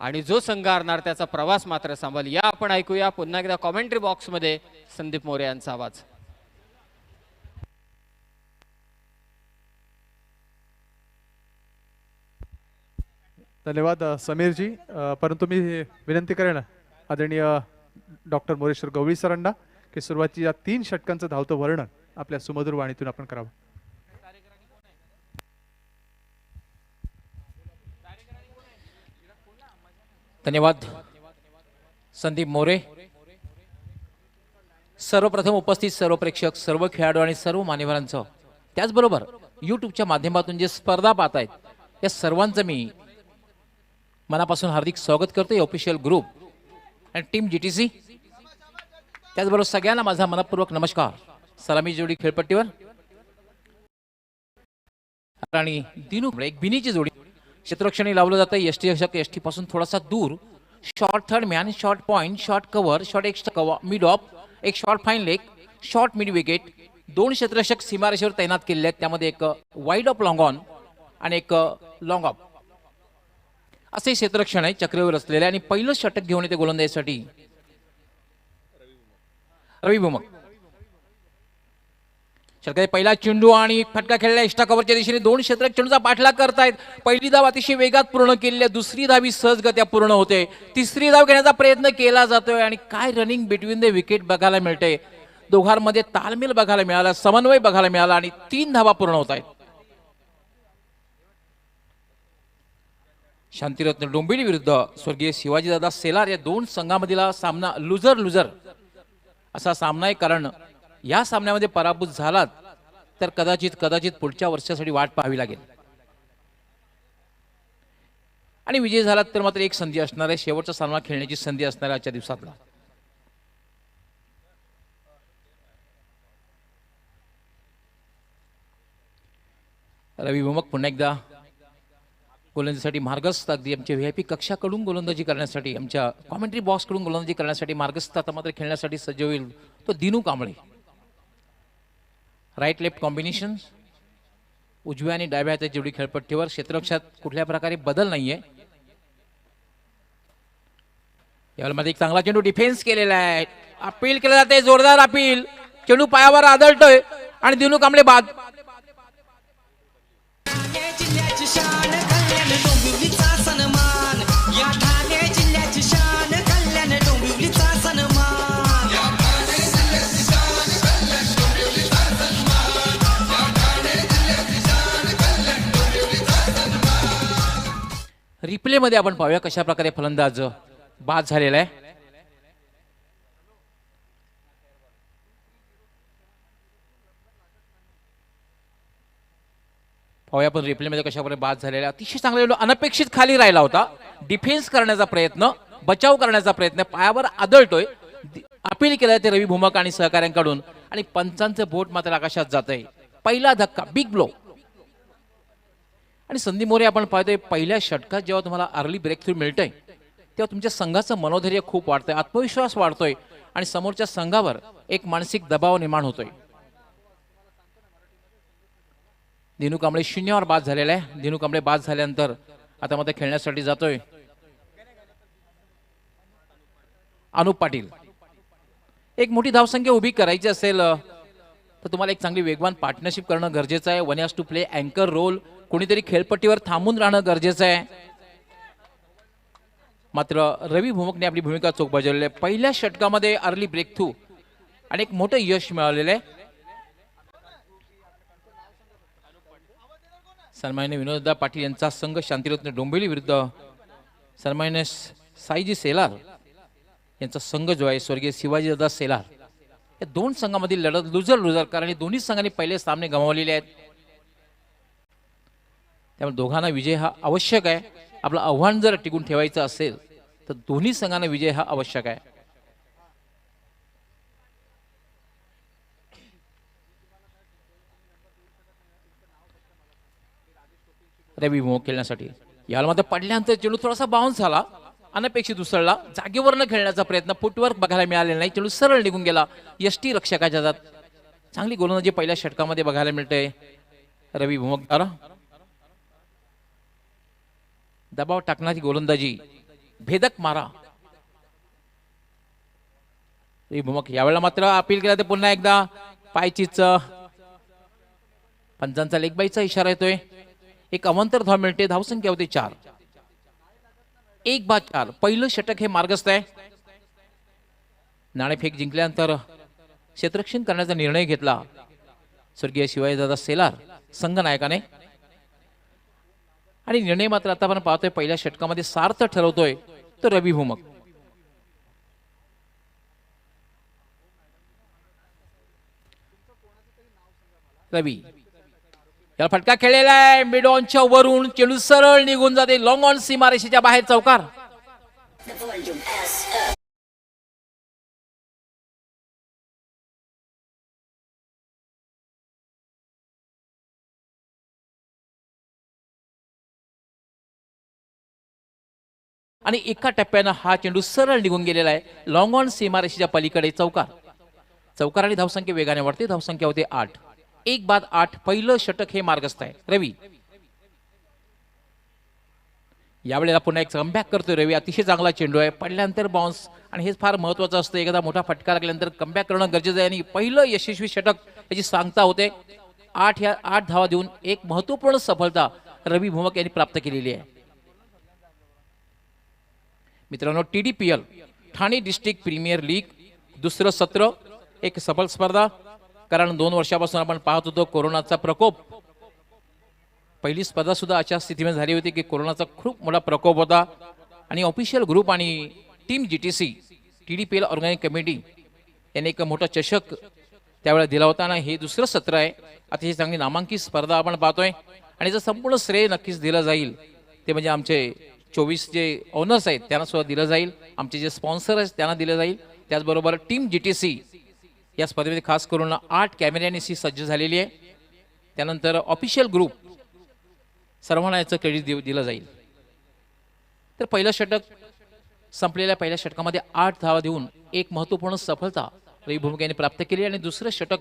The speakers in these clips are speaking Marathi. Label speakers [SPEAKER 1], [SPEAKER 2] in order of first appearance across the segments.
[SPEAKER 1] आणि जो संघ हरणार त्याचा प्रवास मात्र सांभाळ. या आपण ऐकूया पुन्हा एकदा कॉमेंट्री बॉक्समध्ये संदीप मोरे यांचा आवाज.
[SPEAKER 2] धन्यवाद समीरजी. परंतु मी विनंती करेन आदरणीय डॉक्टर मोरेश्वर गवळी सरांना की सुरुवातीच्या 3 षटकांचं धावतं वर्णन आपल्या सुमधुर वाणीतून आपण करावं.
[SPEAKER 3] धन्यवाद संदीप मोरे. सर्वप्रथम उपस्थित सर्व प्रेक्षक, सर्व खेळाडू आणि सर्व मान्यवरांचं, त्याचबरोबर यूट्यूबच्या माध्यमातून जे स्पर्धा पाहत आहेत या सर्वांचं मी मनापासून हार्दिक स्वागत करतो. ऑफिशियल ग्रुप आणि टीम जीटीसी, त्याचबरोबर सगळ्यांना माझा मनपूर्वक नमस्कार. सलामी जोडी खेळपट्टीवर आणि दिनू एक बिनीची जोडी क्षेत्ररक्षणी लावलं जातं. एसटी रक्षक एसटी पासून थोडासा दूर. Short third man, short point, short cover, short extra cover, mid off, एक short fine leg, short mid wicket. 2 क्षेत्ररक्षक सीमारेषेवर तैनात केलेले आहेत. त्यामध्ये एक वाईड ऑफ लॉंग ऑन आणि एक लॉंग ऑफ असे क्षेत्ररक्षण आहे चक्रेवर असलेले. आणि पहिलं षटक घेऊन येते गोलंदाजीसाठी रवी भूमक. षटकाचा पहिला चेंडू आणि फटका खेळला एक्स्ट्रा कव्हरच्या दिशेने. 2 क्षेत्ररक्षक चेंडूचा पाठलाग करतायत. पहिली धाव अतिशय वेगात पूर्ण केली आहे. दुसरी धाव ही सहजगत्या पूर्ण होते. तिसरी धाव घेण्याचा प्रयत्न केला जातोय आणि काय रनिंग बिटवीन द विकेट बघायला मिळते. दोघांमध्ये ताळमेळ बघायला मिळाला, समन्वय बघायला मिळाला आणि 3 धावा पूर्ण होत आहेत. शांतिरत्न डोंबिवली विरुद्ध स्वर्गीय शिवाजीदादा सेलार या 2 संघामधील सामना लुजर लुजर असा सामना आहे. कारण या सामन्यामध्ये पराभूत झालात तर कदाचित पुढच्या वर्षासाठी वाट पाहावी लागेल आणि विजय झालात तर मात्र एक संधी असणार आहे. शेवटचा सामना खेळण्याची संधी असणार आहे आजच्या दिवसातला. रवी भूमक पुन्हा एकदा गोलंदाजीसाठी मार्गस्थ, अगदी आमच्या व्हीआयपी कक्षाकडून गोलंदाजी करण्यासाठी, आमच्या कॉमेंट्री बॉक्सकडून गोलंदाजी करण्यासाठी मार्गस्थ आता मात्र खेळण्यासाठी सज्ज होईल तो Dinu Kamble. Right left combination, उजव्या आणि डाव्या हाताच्या जोडी खेळपट्टीवर. क्षेत्ररक्षात कुठल्या प्रकारे बदल नाहीये. यावेळेला एक चांगला चेंडू डिफेन्स केलेला आहे. अपील केलं जाते, जोरदार अपील. चेंडू पायावर आदळतोय आणि दिनू कांबळे बाद. रिप्ले मध्ये आपण पाहूया कशा प्रकारे फलंदाज बाद झालेला आहे. पाहूया आपण रिप्ले मध्ये कशा प्रकारे बाद झालेला. अतिशय चांगला, अनपेक्षित खाली राहिला होता. डिफेन्स करण्याचा प्रयत्न, बचाव करण्याचा प्रयत्न, पायावर आदळतोय. अपील केलं ते रवी भूमक आणि सहकाऱ्यांकडून आणि पंचांचं बोट मात्र आकाशात जात आहे. पहिला धक्का, बिग ब्लो. आणि संदीप मोरे आपण पाहतोय पहिल्या षटकात जेव्हा तुम्हाला अर्ली ब्रेक थ्रू मिळतंय तेव्हा तुमच्या संघाचं मनोधैर्य खूप वाढतंय, आत्मविश्वास वाढतोय आणि समोरच्या संघावर एक मानसिक दबाव निर्माण होतोय. दिनू कांबळे 0वर बाद झालेला आहे. दिनू कांबळे बाद झाल्यानंतर आता मध्ये खेळण्यासाठी जातोय अनुप पाटील. एक मोठी धावसंख्या उभी करायची असेल तर तुम्हाला एक चांगली वेगवान पार्टनरशिप करणं गरजेचं आहे. 1 has to play अँकर रोल. कोणीतरी खेळपट्टीवर थांबून राहणं गरजेचं आहे. मात्र रवी भूमकने आपली भूमिका चोख बजावलेली आहे. पहिल्या षटकामध्ये अर्ली ब्रेक थ्रू आणि एक मोठं यश मिळालेलं आहे. सन्माननीय विनोददा पाटील यांचा संघ शांतिरत्न डोंबिवली विरुद्ध सन्माननीय साईजी सेलार यांचा संघ जो आहे स्वर्गीय शिवाजीदादा सेलार, या 2 संघामधील लढत लुजर लुजर, कारण दोन्ही संघांनी पहिले सामने गमावलेले आहेत. त्यामुळे दोघांना विजय हा आवश्यक आहे. आपलं आव्हान जर टिकून ठेवायचं असेल तर दोन्ही संघांना विजय हा आवश्यक आहे. रवी भूमक खेळण्यासाठी याला मात्र पडल्यानंतर चेंडू थोडासा बाउन्स झाला, अनपेक्षित उसळला. जागेवरनं खेळण्याचा प्रयत्न, फुटवर्क बघायला मिळालेला नाही. चेंडू सरळ निघून गेला यष्टी रक्षकाच्या हातात. चांगली गोलंदाजी पहिल्या षटकामध्ये बघायला मिळते रवी भूमक द्वारा. दबाव टाकणारी गोलंदाजी भेदक मारा. भूमक यावेळेला मात्र अपील केला ते पुन्हा एकदा पायचीच पंचांचा लेगबाईचा इशारा येतोय. एक अवंतर धाव मिळते. धावसंख्या होते 4. 1/4. पहिलं षटक हे मार्गस्थ आहे. नाणेफेक जिंकल्यानंतर क्षेत्ररक्षण करण्याचा निर्णय घेतला स्वर्गीय शिवाजीदादा सेलार संघनायकाने. आणि निर्णय मात्र आता आपण पाहतोय पहिल्या षटकामध्ये सार्थ ठरवतोय तो रवी भूमक. रवी याला फटका खेळलेला आहे. मिड ऑनच्या वरून चेंडू सरळ निघून जाते. लॉंग ऑन सीमारेषेच्या बाहेर चौकार. आणि एका टप्प्यानं हा चेंडू सरळ निघून गेलेला आहे. लॉंग ऑन सीमारेषेच्या पलीकडे चौकार. चौकार आणि धावसंख्या वेगाने वाढते. धावसंख्या होते 8. 1/8. पहिलं षटक हे मार्गस्थ आहे. रवी यावेळेला पुन्हा एक कमबॅक करतोय. रवी अतिशय चांगला चेंडू आहे. पडल्यानंतर बाउन्स आणि हेच फार महत्वाचं असतं. एकदा मोठा फटका लागल्यानंतर कमबॅक करणं गरजेचं आहे. आणि पहिलं यशस्वी षटक याची सांगता होते. 8 धावा देऊन एक महत्वपूर्ण सफलता रवी भूमक यांनी प्राप्त केलेली आहे. मित्रांनो TDPL Thane district premier league दुसरं सत्र एक सफल स्पर्धा. कारण 2 वर्षापासून आपण पाहत होतो कोरोनाचा प्रकोप. पहिली स्पर्धा सुद्धा अशा स्थितीमध्ये झाली होती की कोरोनाचा खूप मोठा प्रकोप होता. आणि ऑफिशियल ग्रुप आणि team GTC TDPL organising committee यांनी एक मोठा चषक त्यावेळेला दिला होता. आणि हे दुसरं सत्र आहे. अतिशय चांगली नामांकित स्पर्धा आपण पाहतोय. आणि जर संपूर्ण श्रेय नक्कीच दिलं जाईल ते म्हणजे आमचे 24 जे ओनर्स आहेत त्यांना सुद्धा दिलं जाईल. आमचे जे स्पॉन्सर आहेत त्यांना दिलं जाईल. त्याचबरोबर टीम GTC या स्पर्धेमध्ये खास करून 8 कॅमेऱ्यांनी सज्ज झालेली आहे. त्यानंतर ऑफिशियल ग्रुप सर्वांना याचं क्रेडिट दिलं जाईल. तर पहिलं षटक संपलेल्या पहिल्या षटकामध्ये 8 धावा देऊन एक महत्वपूर्ण सफलता रवी भूमक यांनी प्राप्त केली. आणि दुसरं षटक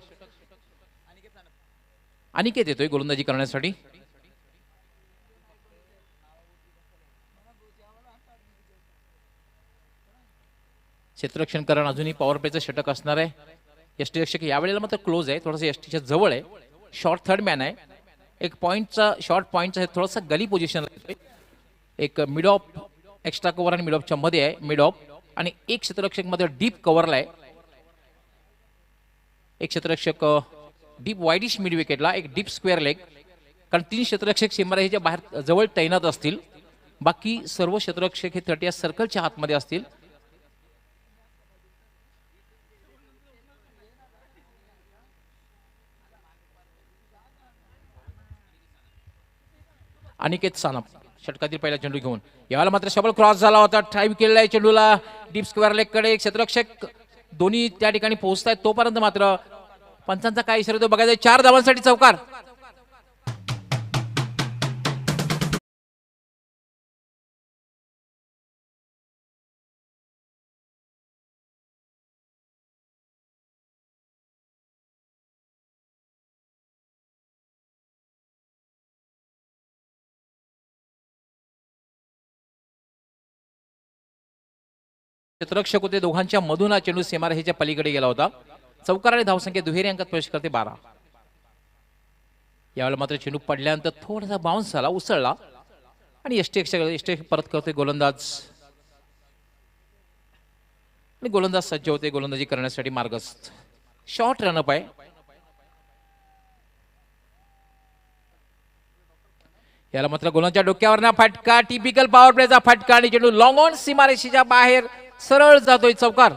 [SPEAKER 3] अनिकेत येतोय गोलंदाजी करण्यासाठी. क्षेत्ररक्षण करण अजूनही पॉवर प्लेचं षटक असणार आहे. यष्टीरक्षक यावेळेला मात्र क्लोज आहे. थोडासा यष्टीच्या जवळ आहे. शॉर्ट थर्ड मॅन आहे. एक पॉईंटचा शॉर्ट पॉईंटचा थोडासा गली पोझिशन एक मिड ऑफ एक्स्ट्रा कव्हर आणि मिड ऑफच्या मध्ये आहे. मिड ऑफ आणि एक क्षेत्ररक्षक मध्ये डीप कव्हरला आहे. एक क्षेत्ररक्षक डीप वाईडिश मिड विकेटला. एक डीप स्क्वेअर लेग. कारण 3 क्षेत्ररक्षक सीमारेषेच्या बाहेर जवळ तैनात असतील. बाकी सर्व क्षेत्ररक्षक हे 30 सर्कलच्या आतमध्ये असतील. अनिकेत सानप षटकातील पहिला चेंडू घेऊन यावेळेला मात्र शबल क्रॉस झाला होता. ट्राय केलेला आहे चेंडूला डीप स्क्वेअर लेग कडे. क्षेत्ररक्षक दोन्ही त्या ठिकाणी पोहोचतायत. तोपर्यंत मात्र पंचांचा काय इशारा तो बघायचा. 4 धावांसाठी चौकार. क्षेत्ररक्षक होते. दोघांच्या मधून हा चेंडू सीमारेषेच्या पलीकडे गेला होता. चौकार आणि धावसंख्या दुहेरी अंकात प्रवेश करते 12. यावेळेला मात्र चेंडू पडल्यानंतर थोडासा बाउन्स झाला, उसळला आणि यष्टी परत करते गोलंदाज. आणि गोलंदाज सज्ज होते गोलंदाजी करण्यासाठी मार्गस्थ. शॉर्ट रनअप आहे. याला मात्र गोलंदाजच्या डोक्यावरना फटका. टिपिकल पॉवर प्लेचा फटका आणि चेंडू लॉंग ऑन सीमारेषेच्या बाहेर सरळ जातोय. चौकार.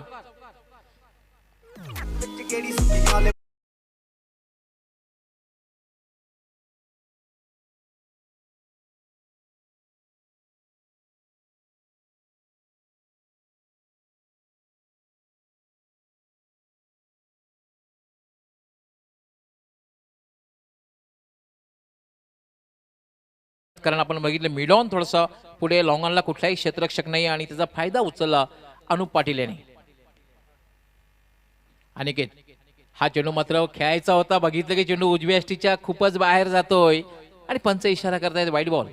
[SPEAKER 3] कारण आपण बघितलं मिड ऑन थोडंसं पुढे लॉंग ऑनला कुठलाही क्षेत्ररक्षक नाही आणि त्याचा फायदा उचलला अनुप पाटील यांनी. अनिकेत हा चेंडू मात्र खेळायचा होता. बघितलं की चेंडू उजव्या यष्टीच्या खूपच बाहेर जातोय आणि पंच इशारा करतायत वाईट बॉल.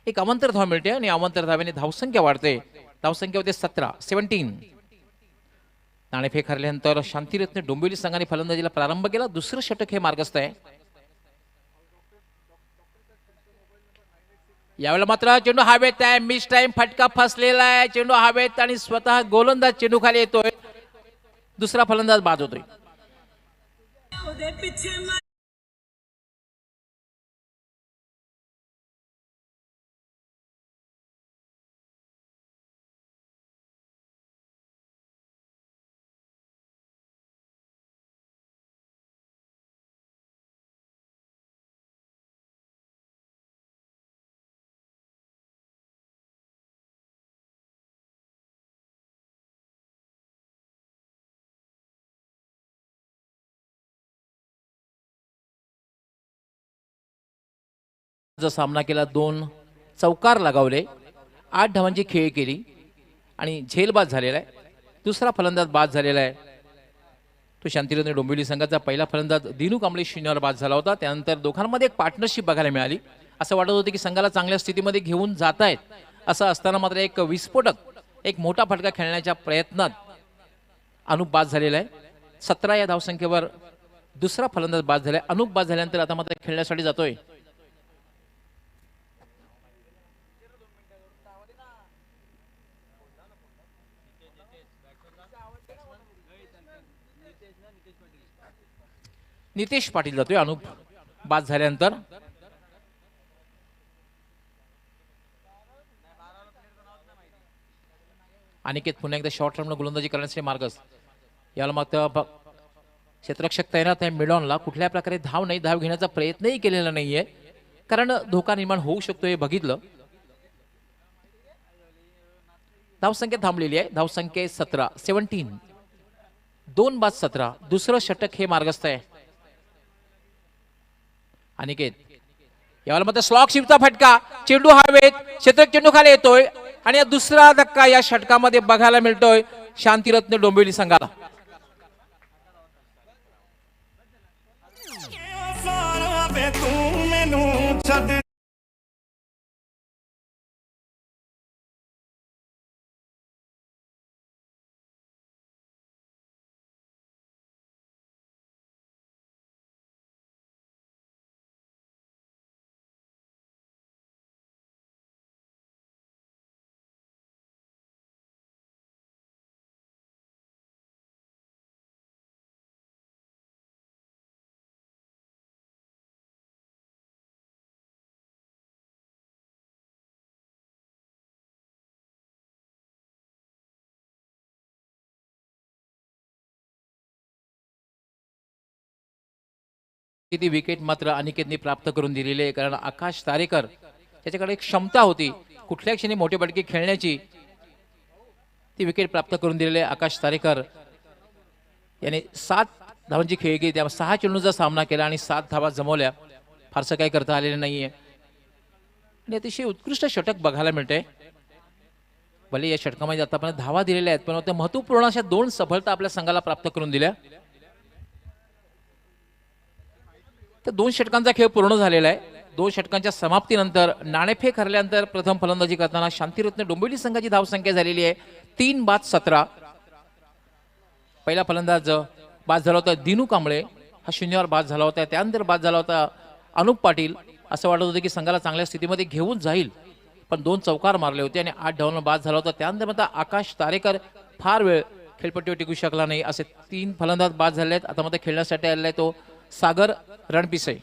[SPEAKER 3] एक अवांतर धाव मिळते आणि अवांतर धावेने धावसंख्या वाढते. धावसंख्या होते 17. नाणेफेक हरल्यानंतर शांतिरत्न डोंबिवली संघाने फलंदाजीला प्रारंभ केला. दुसरं षटक हे मार्गस्थ आहे. यावेळेला मात्र चेंडू हवेत आहे. मिस टाइम फटका फसलेला आहे. चेंडू हवेत आणि स्वतः गोलंदाज चेंडू खाली येतोय. दुसरा फलंदाज बाद होतोय. सामना केला. 2 चौकार लगावले. 8 धावांची खेळी केली आणि झेलबाद झालेला आहे. दुसरा फलंदाज बाद झालेला आहे. तो शांतिरत्न डोंबिवली संघाचा पहिला फलंदाज दिनू कांबळे शून्यावर बाद झाला होता. त्यानंतर दोघांमध्ये एक पार्टनरशिप बघायला मिळाली. असं वाटत होतं की संघाला चांगल्या स्थितीमध्ये घेऊन जात आहेत. असं असताना मात्र एक विस्फोटक, एक मोठा फटका खेळण्याच्या प्रयत्नात अनुप बाद झालेला आहे. 17 या धावसंख्येवर दुसरा फलंदाज बाद झालाय. अनुप बाद झाल्यानंतर आता मात्र खेळण्यासाठी जातोय. नितेश पाटील जातोय अनुप बाद झाल्यानंतर. अनिकेत पुन्हा एकदा शॉर्ट टर्मला गोलंदाजी करण्याचे मार्गस. याला मात्र क्षेत्ररक्षक तैनात आहे. मिडॉनला कुठल्या प्रकारे धाव नाही, धाव घेण्याचा प्रयत्नही केलेला नाहीये, कारण धोका निर्माण होऊ शकतो हे बघितलं. धावसंख्या थांबलेली आहे. धावसंख्या 17. 2 बाद 17. दुसरं षटक हे मार्गस्थ आहे. अनिकेत यावेळेला मात्र स्लॉक शिवचा फटका. चेंडू हवेत. क्षेत्ररक्षक चेंडू खाली येतोय आणि दुसरा धक्का या षटकामध्ये बघायला मिळतोय शांतिरत्न डोंबिवली संघाला. किती विकेट मात्र अनिकेतने प्राप्त करून दिलेली आहे, कारण आकाश तारेकर त्याच्याकडे एक क्षमता होती कुठल्या क्षणी मोठे फटके खेळण्याची. ती विकेट प्राप्त करून दिलेले आकाश तारेकर याने 7 धावांची खेळी केली. त्या 6 चेंडूंचा सामना केला आणि 7 धावा जमवल्या. फारसं काही करता आलेलं नाहीये आणि अतिशय उत्कृष्ट षटक बघायला मिळते. भले या षटकामध्ये आतापर्यंत धावा दिलेल्या आहेत, पण महत्वपूर्ण अशा 2 सफलता आपल्या संघाला प्राप्त करून दिल्या. तर 2 षटकांचा खेळ पूर्ण झालेला आहे. 2 षटकांच्या समाप्तीनंतर नाणेफेक हरल्यानंतर प्रथम फलंदाजी करताना शांतिरत्न डोंबिवली संघाची धावसंख्या झालेली आहे 3 बाद 17. पहिला फलंदाज बाद झाला होता दिनू कांबळे, हा शून्यावर बाद झाला होता. त्यानंतर बाद झाला होता अनुप पाटील. असं वाटत होतं की संघाला चांगल्या स्थितीमध्ये घेऊन जाईल, पण 2 चौकार मारले होते आणि 8 धावांवर बाद झाला होता. त्यानंतर मात्र आकाश तारेकर फार वेळ खेळपट्टीवर टिकू शकला नाही. असे 3 फलंदाज बाद झाले आहेत. आता मात्र खेळण्यासाठी आलेला आहे तो सागर रणपिसे.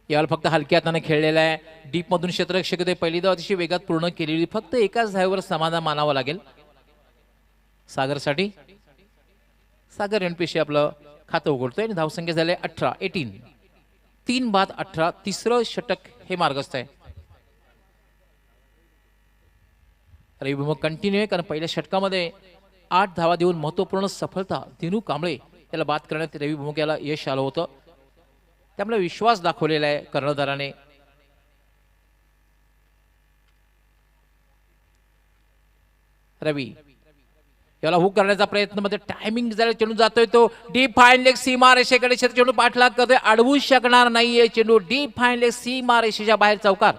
[SPEAKER 3] यावर फक्त हलक्या हाताने खेळलेला आहे. डीप मधून क्षेत्ररक्षक ते पहिली धाव अतिशय वेगात पूर्ण केलेली. फक्त एकाच धावेवर समाधान मानावं लागेल सागरसाठी. सागर रणपिसे आपलं खातं उघडतोय आणि धावसंख्या झाले 18. 3 बाद 18. तिसरं षटक हे मार्गस्थ आहे. रविभूमक कंटिन्यू आहे, कारण पहिल्या षटकामध्ये 8 धावा देऊन महत्वपूर्ण सफलता दिनू कांबळे याला बाद करण्यात रविभूमक याला यश आलं होतं. त्यामुळे विश्वास दाखवलेला आहे कर्णधाराने. रवी याला हुक करण्याचा प्रयत्न मध्ये टायमिंग जरा चेंडू जातोय तो डीप फाईन लेग सीमा रेषेकडे चेंडू पाठलाग करतोय अडवू शकणार नाहीये चेंडू डीप फाईन लेग सीमा रेषेच्या बाहेर चौकार.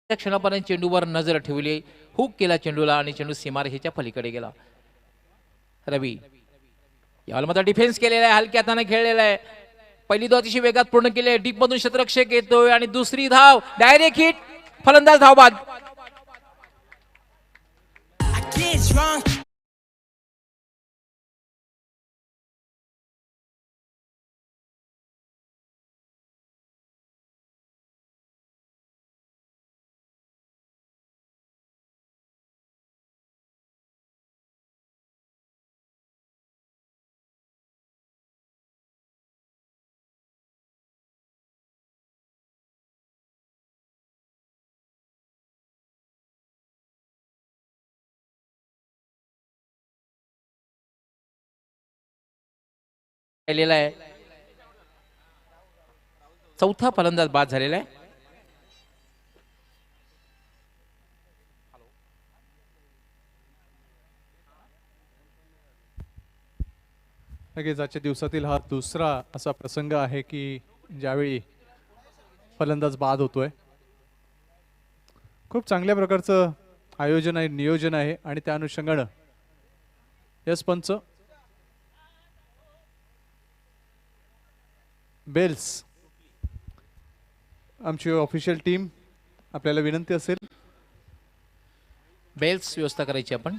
[SPEAKER 3] त्या क्षणापर्यंत चेंडूवर नजर ठेवली हुक केला चेंडूला आणि चेंडू सीमारेषेच्या पलीकडे गेला. रवी याला मात्र डिफेन्स केलेला आहे हलक्या हाताने खेळलेला आहे पहिली धाव अतिशय वेगात पूर्ण केली आहे डीप मधून क्षेत्ररक्षक येतोय आणि दुसरी धाव डायरेक्ट हिट फलंदाज धावबाद. केलेला आहे चौथा फलंदाज बाद झालेला आहे.
[SPEAKER 2] नक्कीच आजच्या दिवसातील हा दुसरा असा प्रसंग आहे की ज्यावेळी फलंदाज बाद होतोय. खूप चांगल्या प्रकारचं आयोजन आहे नियोजन आहे आणि त्या अनुषंगानं यस पंच बेल्स आमची ऑफिशियल टीम आपल्याला विनंती असेल
[SPEAKER 3] बेल्स व्यवस्था करायची आपण.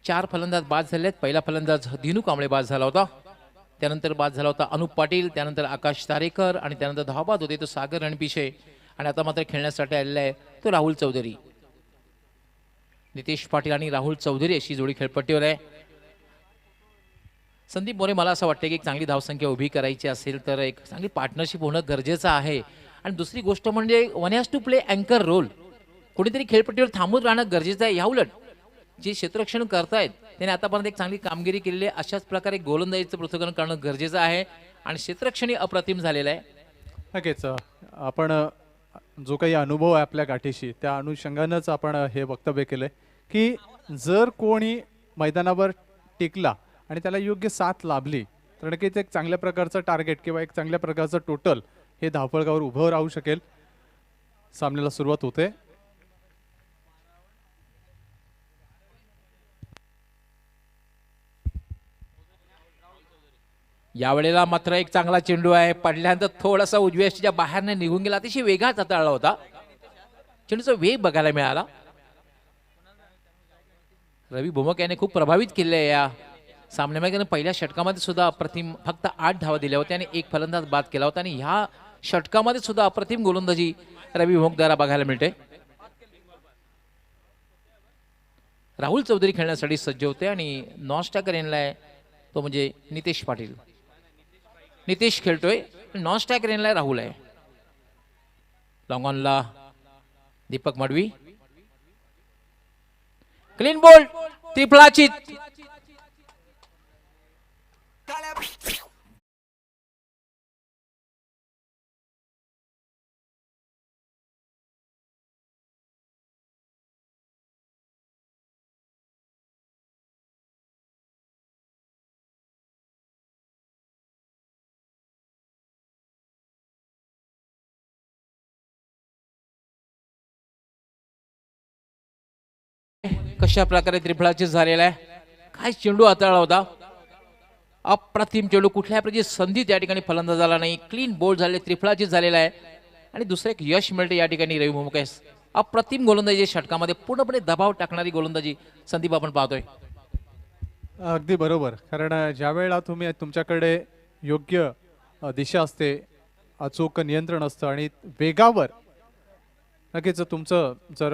[SPEAKER 3] चार फलंदाज बाद झालेत पहिला फलंदाज दिनू कांबळे बाद झाला होता त्यानंतर बाद झाला होता अनुप पाटील त्यानंतर आकाश तारेकर आणि त्यानंतर धावबाद होते तो सागर रणपिसे आणि आता मात्र खेळण्यासाठी आलेला आहे तो राहुल चौधरी. नितेश पाटील आणि राहुल चौधरी अशी जोडी खेळपट्टीवर आहे. संदीप मोरे मला असं वाटतं की एक चांगली धावसंख्या उभी करायची असेल तर एक चांगली पार्टनरशिप होणं गरजेचं आहे आणि दुसरी गोष्ट म्हणजे वन हॅज टू प्ले अँकर रोल कोणीतरी खेळपट्टीवर थांबून राहणं गरजेचं आहे. या उलट जे क्षेत्ररक्षण करतायत त्याने आतापर्यंत एक चांगली कामगिरी केलेली आहे अशाच प्रकारे गोलंदाजीचं पृथक्करण करणं गरजेचं आहे आणि क्षेत्ररक्षणही अप्रतिम झालेलं आहे.
[SPEAKER 2] नक्कीच आपण जो काही अनुभव आहे आपल्या गाठीशी त्या अनुषंगानंच आपण हे वक्तव्य केलंय की जर कोणी मैदानावर टिकला आणि त्याला योग्य साथ लाभली तर नक्कीच एक चांगल्या प्रकारचं टार्गेट किंवा एक चांगल्या प्रकारचं टोटल हे धावफलकावर उभं राहू शकेल. सामन्याला सुरुवात होते.
[SPEAKER 3] यावेळेला मात्र एक चांगला चेंडू आहे पडल्यानंतर थोडासा उजव्या यष्टीच्या बाहेरने निघून गेला अतिशय वेगात हाताळला होता चेंडूचा वेग बघायला मिळाला. रवी भूमक याने खूप प्रभावित केले या सामन्यामध्ये पहिल्या षटकामध्ये सुद्धा अप्रतिम फक्त 8 धावा दिल्या होत्या आणि एक फलंदाज बाद केला होता आणि ह्या षटकामध्ये सुद्धा अप्रतिम गोलंदाजी रवी भूमक द्वारा बघायला मिळते. राहुल चौधरी खेळण्यासाठी सज्ज होते आणि नॉन स्ट्रायकर येणार तो म्हणजे नितेश पाटील. नितेश खेळतोय नॉन स्ट्रायकर येणार राहुल आहे. लॉंग ऑनला दीपक मडवी क्लीन बोल्ड त्रिफळाची कशा प्रकारे त्रिफळाची झालेला आहे काय चेंडू हाताळला होता अप्रतिम चेंडू कुठल्या प्रकारची संधी त्या ठिकाणी फलंदाजाला नाही क्लीन बोल्ड झाले त्रिफळाची झालेला आहे आणि दुसरं एक यश मिळते या ठिकाणी रवी भूमकेस अप्रतिम गोलंदाजी षटकामध्ये पूर्णपणे दबाव टाकणारी गोलंदाजी संदीप आपण पाहतोय.
[SPEAKER 2] अगदी बरोबर कारण ज्या वेळेला तुम्ही तुमच्याकडे योग्य दिशा असते अचूक नियंत्रण असतं आणि वेगावर नक्कीच तुमचं जर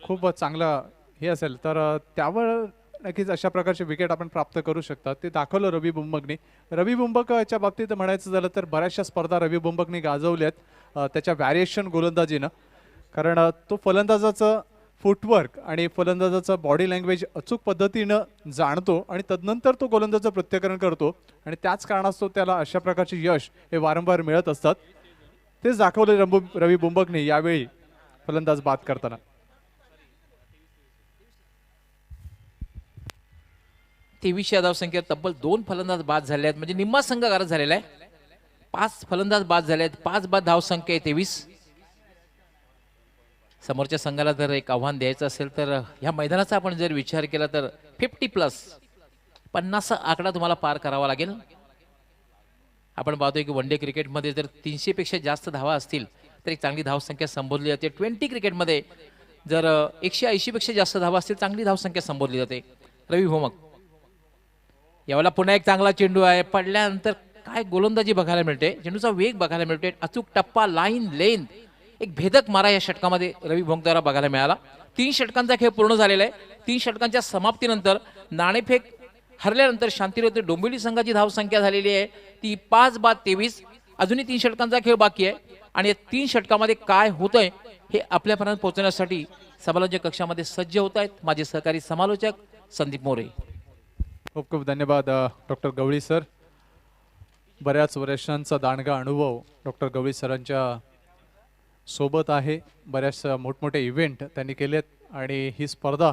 [SPEAKER 2] खूप चांगलं हे असेल तर त्यावर नक्कीच अशा प्रकारचे विकेट आपण प्राप्त करू शकता ते दाखवलं रवी बुंबकने. रवी बुंबकच्या बाबतीत म्हणायचं झालं तर बऱ्याचशा स्पर्धा रवी बुंबकने गाजवल्यात त्याच्या व्हॅरिएशन गोलंदाजीनं. कारण तो फलंदाजाचं फुटवर्क आणि फलंदाजाचं बॉडी लँग्वेज अचूक पद्धतीनं जाणतो आणि तदनंतर तो गोलंदाजाचं प्रत्याकरण करतो आणि त्याच कारणास्तव त्याला अशा प्रकारचे यश हे वारंवार मिळत असतात. तेच दाखवले रवी बुंबकने यावेळी फलंदाज बाद करताना.
[SPEAKER 3] 23 धावसंख्येत तब्बल 2 फलंदाज बाद झाले आहेत, म्हणजे निम्मा संघ गारद झालेला आहे. 5 फलंदाज बाद झाले आहेत, 5 बाद धावसंख्या आहे 23. समोरच्या संघाला जर एक आव्हान द्यायचं असेल तर ह्या मैदानाचा आपण जर विचार केला तर 50+ 50 आकडा तुम्हाला पार करावा लागेल. आपण पाहतोय की वन डे क्रिकेटमध्ये जर 300 पेक्षा जास्त धावा असतील तर एक चांगली धावसंख्या संबोधली जाते. 20 क्रिकेटमध्ये जर 180 पेक्षा जास्त धावा असतील चांगली धावसंख्या संबोधली जाते. रवी भोमक यावेळेला पुन्हा एक चांगला चेंडू आहे, पडल्यानंतर काय गोलंदाजी बघायला मिळते, चेंडूचा वेग बघायला मिळते, अचूक टप्पा, लाईन, लेंथ, एक भेदक मारा या षटकामध्ये रवी भोंगद्वारा बघायला मिळाला. 3 षटकांचा खेळ पूर्ण झालेला आहे. 3 षटकांच्या समाप्तीनंतर नाणेफेक हरल्यानंतर शांतिरत्न डोंबिवली संघाची धावसंख्या झालेली आहे ती 5 बाद 23. अजूनही 3 षटकांचा खेळ बाकी आहे आणि या 3 षटकामध्ये काय होतंय हे आपल्यापर्यंत पोहोचण्यासाठी समालोचक कक्षामध्ये सज्ज होत आहेत माझे सहकारी समालोचक संदीप मोरे.
[SPEAKER 2] खूप खूप धन्यवाद डॉक्टर गवळी सर. बऱ्याच वर्षांचा दांडगा अनुभव डॉक्टर गवळी सरांच्या सोबत आहे. बऱ्याच मोठमोठे इव्हेंट त्यांनी केलेत आणि ही स्पर्धा,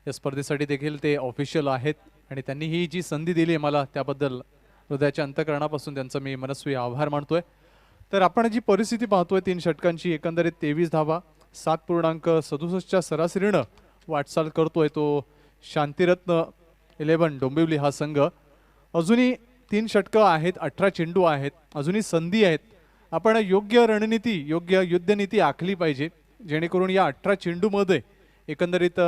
[SPEAKER 2] या स्पर्धेसाठी देखील ते ऑफिशियल आहेत आणि त्यांनी ही जी संधी दिली मला त्याबद्दल हृदयाच्या अंतःकरणापासून त्यांचा मी मनस्वी आभार मानतोय. तर आपण जी परिस्थिती पाहतोय 3 षटकांची, एकंदरीत 23 धावा 7.67च्या सरासरीनं वाटचाल करतोय तो शांतिरत्न 11 डोंबिवली हा संघ. अजूनही 3 षटकं आहेत, 18 चेंडू आहेत, अजूनही संधी आहेत. आपण योग्य रणनीती, योग्य युद्धनीती आखली पाहिजे जेणेकरून या 18 चेंडूमध्ये एकंदरीत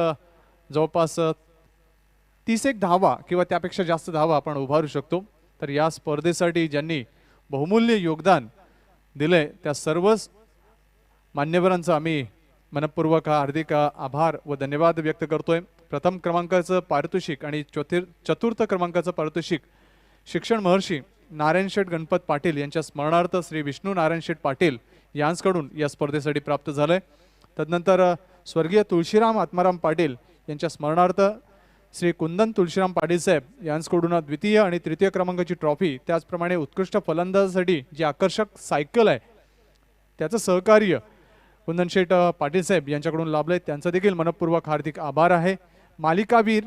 [SPEAKER 2] जवळपास 31 धावा किंवा त्यापेक्षा जास्त धावा आपण उभारू शकतो. तर या स्पर्धेसाठी ज्यांनी बहुमूल्य योगदान दिलंय त्या सर्वच मान्यवरांचं आम्ही मनपूर्वक हार्दिक आभार व धन्यवाद व्यक्त करतोय. प्रथम क्रमांकाचं पारितोषिक आणि चतुर्थ क्रमांकाचं पारितोषिक शिक्षण महर्षी नारायणशेठ गणपत पाटील यांच्या स्मरणार्थ श्री विष्णू नारायणशेठ पाटील यांच्याकडून या स्पर्धेसाठी प्राप्त झालंय. तदनंतर स्वर्गीय तुळशीराम आत्माराम पाटील यांच्या स्मरणार्थ श्री कुंदन तुळशीराम पाटील साहेब यांच्याकडून द्वितीय आणि तृतीय क्रमांकाची ट्रॉफी, त्याचप्रमाणे उत्कृष्ट फलंदाजासाठी जी आकर्षक सायकल आहे त्याचं सहकार्य कुंदनशेठ पाटील साहेब यांच्याकडून लाभलंय. त्यांचा देखील मनपूर्वक हार्दिक आभार आहे. मालिकावीर,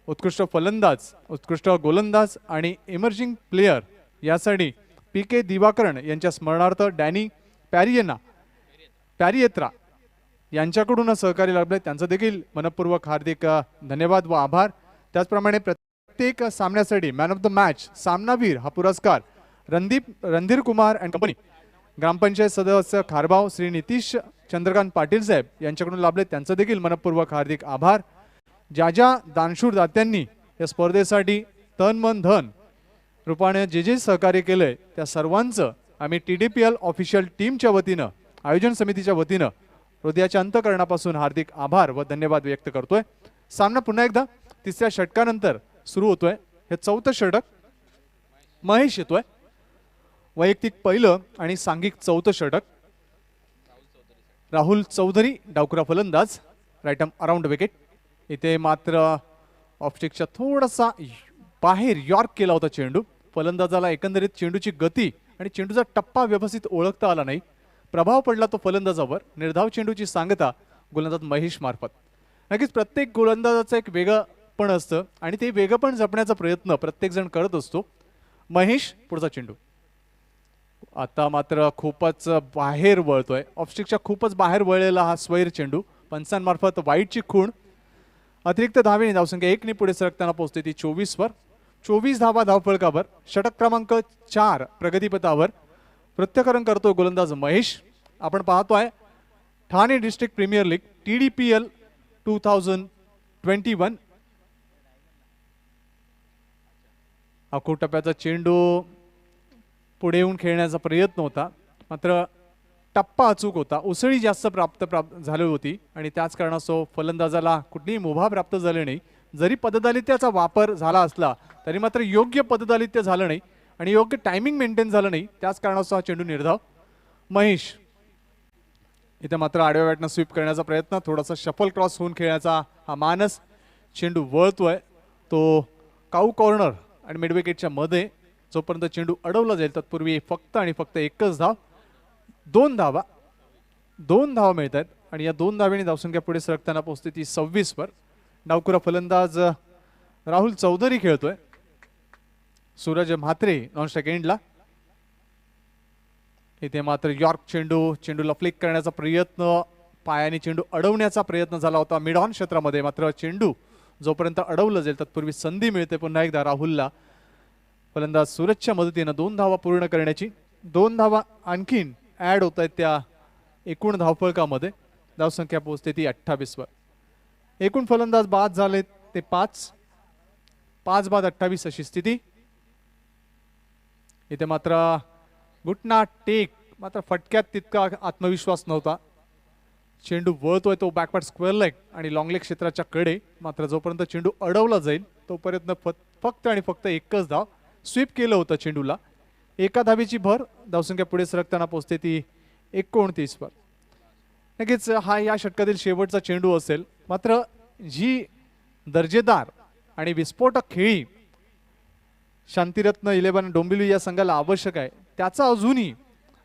[SPEAKER 2] उत्कृष्ट फलंदाज, उत्कृष्ट गोलंदाज आणि इमर्जिंग प्लेयर यासाठी PK दिवाकरण यांच्या स्मरणार्थ डॅनी पॅरियेत्रा यांच्याकडून सहकार्य लाभले. त्यांचं देखील मनपूर्वक हार्दिक धन्यवाद व आभार. त्याचप्रमाणे प्रत्येक सामन्यासाठी मॅन ऑफ द मॅच, सामनावीर हा पुरस्कार रणधीर कुमार अँड कंपनी ग्रामपंचायत सदस्य खारबाव श्री नितीश चंद्रकांत पाटील साहेब यांच्याकडून लाभले. त्यांचं देखील मनपूर्वक हार्दिक आभार. ज्या दानशूर दात्यांनी या स्पर्धेसाठी तन मन धन रूपाने जे सहकार्य केलंय त्या सर्वांचं आम्ही TDPL ऑफिशियल टीमच्या वतीनं, आयोजन समितीच्या वतीनं हृदयाच्या अंतःकरणापासून हार्दिक आभार व धन्यवाद व्यक्त करतोय. सामना पुन्हा एकदा 3ऱ्या षटकानंतर सुरू होतोय. हे 4थं षटक. महेश येतोय. वैयक्तिक पहिलं आणि सांघिक 4थं षटक. राहुल चौधरी डावखुरा फलंदाज, राईट आर्म अराउंड विकेट. इथे मात्र ऑफस्टिकच्या थोडासा बाहेर यॉर्क केला होता चेंडू. फलंदाजाला एकंदरीत चेंडूची गती आणि चेंडूचा टप्पा व्यवस्थित ओळखता आला नाही. प्रभाव पडला तो फलंदाजावर. निर्धाव चेंडूची सांगता गोलंदाज महेश मार्फत. नक्कीच प्रत्येक गोलंदाजाचं एक वेगळं पण असतं आणि ते वेगळं पण जपण्याचा प्रयत्न प्रत्येक जण करत असतो. महेश पुढचा चेंडू. आता मात्र खूपच बाहेर वळतोय. ऑफस्टिकच्या खूपच बाहेर वळलेला हा स्वैर चेंडू पंचांमार्फत वाईटची खूण. अतिरिक्त धावेने धावसंख्या 1 ने पुढे सरकताना पोहोचते ती 24 वर. 24 धावा धावफलकावर. षटक क्रमांक 4 प्रगतीपथावर. प्रत्याकरण करतोय गोलंदाज महेश. आपण पाहतोय Thane district premier league TDPL 2021. अखो टप्प्याचा चेंडू पुढे येऊन खेळण्याचा प्रयत्न होता, मात्र टप्पा अचूक होता. उसळी जास्त प्राप्त झाली होती आणि त्याच कारणास्तव फलंदाजाला कुठलीही मुभा प्राप्त झाली नाही. जरी पददालित्याचा वापर झाला असला तरी मात्र योग्य पददालित्य झालं नाही आणि योग्य टायमिंग मेंटेन झालं नाही, त्याच कारणास्तव हा चेंडू निर्धाव. महेश इथे मात्र आडव्या बॅटनं स्वीप करण्याचा प्रयत्न, थोडासा शफल क्रॉस होऊन खेळण्याचा हा मानस. चेंडू वळतोय तो काऊ कॉर्नर आणि मिड विकेटच्या मध्ये. जोपर्यंत चेंडू अडवला जाईल तत्पूर्वी फक्त आणि फक्त एकच धाव. 2 धावा मिळत आहेत आणि या 2 धाव्यांनी धावसंख्या पुढे सरकताना पोहोचते ती 26 वर. डावखुरा फलंदाज राहुल चौधरी खेळतोय. सूरज म्हात्रे नॉन स्ट्राइक एंडला. इथे मात्र यॉर्क चेंडूला फ्लिक करण्याचा प्रयत्न, पायाने चेंडू अडवण्याचा प्रयत्न झाला होता मिड ऑन क्षेत्रामध्ये, मात्र चेंडू जोपर्यंत अडवलं जाईल तत्पूर्वी संधी मिळते पुन्हा एकदा राहुलला. फलंदाज सूरजच्या मदतीनं 2 धावा पूर्ण करण्याची. 2 धावा आणखीन ऍड होत आहेत त्या एकूण धावफलकामध्ये. धावसंख्या पोहोचते ती 28 वर. एकूण फलंदाज बाद झाले ते 5 बाद 28 अशी स्थिती. इथे मात्र घुटना टेक, मात्र फटक्यात तितका आत्मविश्वास नव्हता. चेंडू वळतोय तो बॅकवर्ड स्क्वेअर लेग आणि लॉंग लेग क्षेत्राच्या कडे, मात्र जोपर्यंत चेंडू अडवला जाईल तोपर्यंत फक्त आणि फक्त एकच धाव. स्वीप केलं होतं चेंडूला. एका धावेची भर. धावसंख्या पुढे सरकताना पोहोचते ती 29 वर. नक्कीच हा या षटकातील शेवटचा चेंडू असेल, मात्र जी दर्जेदार आणि विस्फोटक खेळी शांतिरत्न 11 डोंबिवली या संघाला आवश्यक आहे त्याचा अजूनही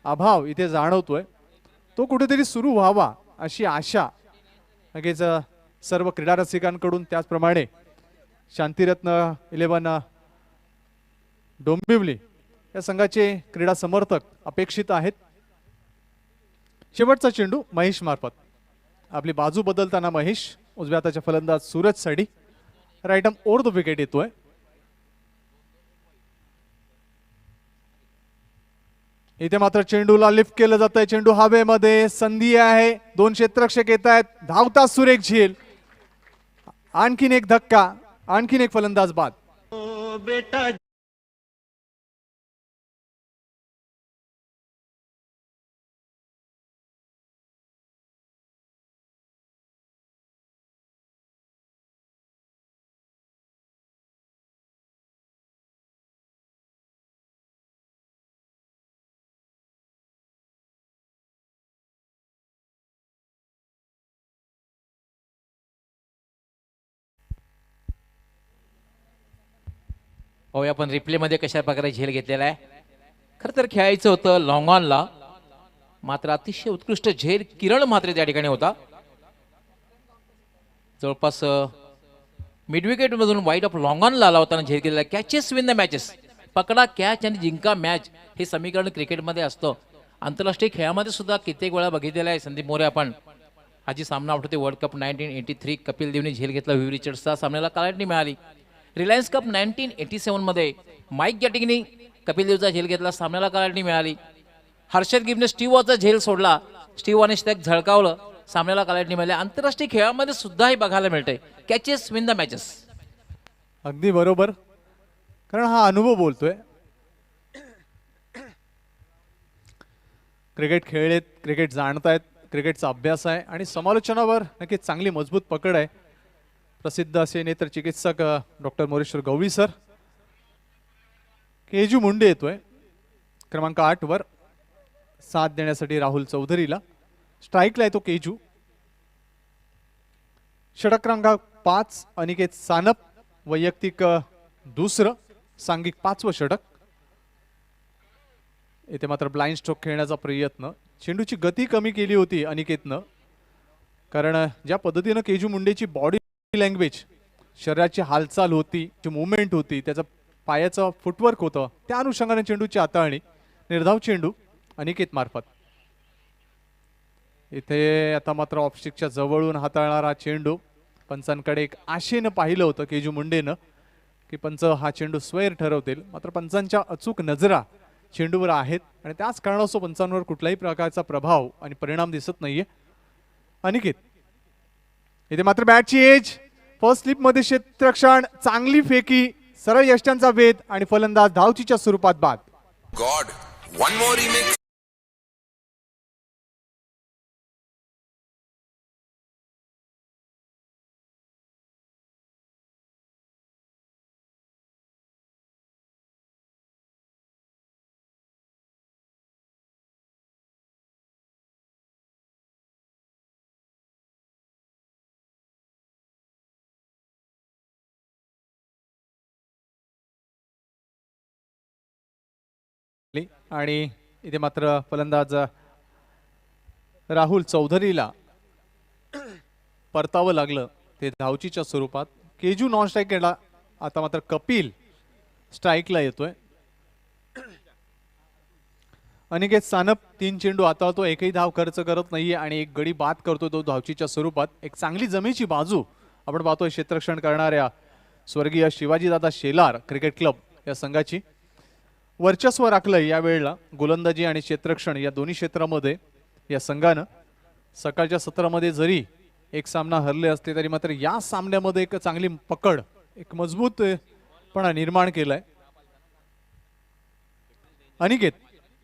[SPEAKER 2] अभाव इथे जाणवतोय. तो कुठेतरी सुरू व्हावा अशी आशा नक्कीच सर्व क्रीडा रसिकांकडून, त्याचप्रमाणे शांतिरत्न 11 डोंबिवली या संघाचे क्रीडा समर्थक अपेक्षित आहेत. शेवटचा चेंडू महेश मार्फत. आपली बाजू बदलताना महेश उजव्या हाताच्या फलंदाज सूरज साठी right arm over the wicket येतोय. इथे मात्र चेंडूला लिफ्ट केलं जात आहे. चेंडू हवेमध्ये, संधी आहे. 2 क्षेत्ररक्षक येत आहेत. धावता सुरेख झेल. आणखीन एक धक्का, आणखीन एक फलंदाज बाद.
[SPEAKER 3] पाहूया आपण रिप्लेमध्ये कशा प्रकारे झेल घेतलेला आहे. खरं तर खेळायचं होतं लॉंग ऑनला, मात्र अतिशय उत्कृष्ट झेल किरण म्हात्रे त्या ठिकाणी होता. जवळपास मिड विकेट मधून वाईड ऑफ लॉंग ऑनला आला होता झेल केलेला. कॅचेस विन द मॅचेस, पकडा कॅच आणि जिंका मॅच, हे समीकरण क्रिकेटमध्ये असतं. आंतरराष्ट्रीय खेळामध्ये सुद्धा कित्येक वेळा बघितलेलं आहे. संदीप मोरे आपण आजी सामना आठवते वर्ल्ड कप 1983 कपिल देवने झेल घेतला व्ही रिचर्ड्सचा, सामन्याला काळजी मिळाली. रिलायन्स कप 1987 मध्ये माईक गॅटिंगने कपिल देवचा झेल घेतला, सामन्याला काळजी मिळाली. हर्षद गिबने स्टीव्ह वॉचा झेल सोडला, स्टीव्ह वॉने त्याग झळकावलं, सामन्याला काळजी मिळाली. आंतरराष्ट्रीय खेळामध्ये सुद्धा हे बघायला मिळतंय. Catches win the matches.
[SPEAKER 2] अगदी बरोबर, कारण हा अनुभव बोलतोय. क्रिकेट खेळलेत, क्रिकेट जाणतायत, क्रिकेटचा अभ्यास आहे आणि समालोचनावर नक्कीच चांगली मजबूत पकड आहे. प्रसिद्ध असे नेत्र चिकित्सक डॉक्टर मोरेश्वर गवळी सर. केजू मुंडे येतोय क्रमांक 8 वर साथ देण्यासाठी राहुल चौधरीला. स्ट्राईकला येतो केजू. षटक क्रमांक 5 अनिकेत सानप, वैयक्तिक दुसरं, सांघिक 5वं षटक. इथे मात्र ब्लाइंड स्ट्रोक खेळण्याचा प्रयत्न. चेंडूची गती कमी केली होती अनिकेतनं, कारण ज्या पद्धतीनं केजू मुंडेची बॉडी लँग्वेज, शरीराची हालचाल होती, जी मुवमेंट होती, त्याचं पायाचं फुटवर्क होतं, त्या अनुषंगाने चेंडूची हाताळणी. निर्धाव चेंडू अनिकेत मार्फत. इथे आता मात्र ऑफस्टिकच्या जवळून हाताळणारा चेंडू. पंचांकडे एक आशेनं पाहिलं होतं केजू मुंडेनं की पंच हा चेंडू स्वैर ठरवतील, मात्र पंचांच्या अचूक नजरा चेंडूवर आहेत आणि त्याच कारणास्तव पंचांवर कुठल्याही प्रकारचा प्रभाव आणि परिणाम दिसत नाहीये. अनिकेत इथे मात्र बॅटची एज, फर्स्ट स्लिप मध्ये क्षेत्ररक्षण, चांगली फेकी, सरळ यष्ट्यांचा वेध आणि फलंदाज धावचीच्या स्वरूपात बाद.
[SPEAKER 4] God, one more remix.
[SPEAKER 2] आणि इथे मात्र फलंदाज राहुल चौधरीला परतावं लागलं ते धावचीच्या स्वरूपात. केजू नॉन स्ट्राईक केला. आता मात्र कपिल स्ट्राईकला येतोय. अनिकेत सानप 3 चेंडू हाताळतो, एकही धाव खर्च करत नाहीये आणि एक गडी बाद करतो तो धावचीच्या स्वरूपात. एक चांगली जमेची बाजू आपण पाहतोय क्षेत्ररक्षण करणाऱ्या स्वर्गीय शिवाजीदादा शेलार क्रिकेट क्लब या संघाची. वर्चस्व राखलंय या वेळेला गोलंदाजी आणि क्षेत्ररक्षण या दोन्ही क्षेत्रामध्ये या संघानं. सकाळच्या सत्रामध्ये जरी एक सामना हरले असते तरी मात्र या सामन्यामध्ये एक चांगली पकड, एक मजबूतपणा निर्माण केलाय. अनिकेत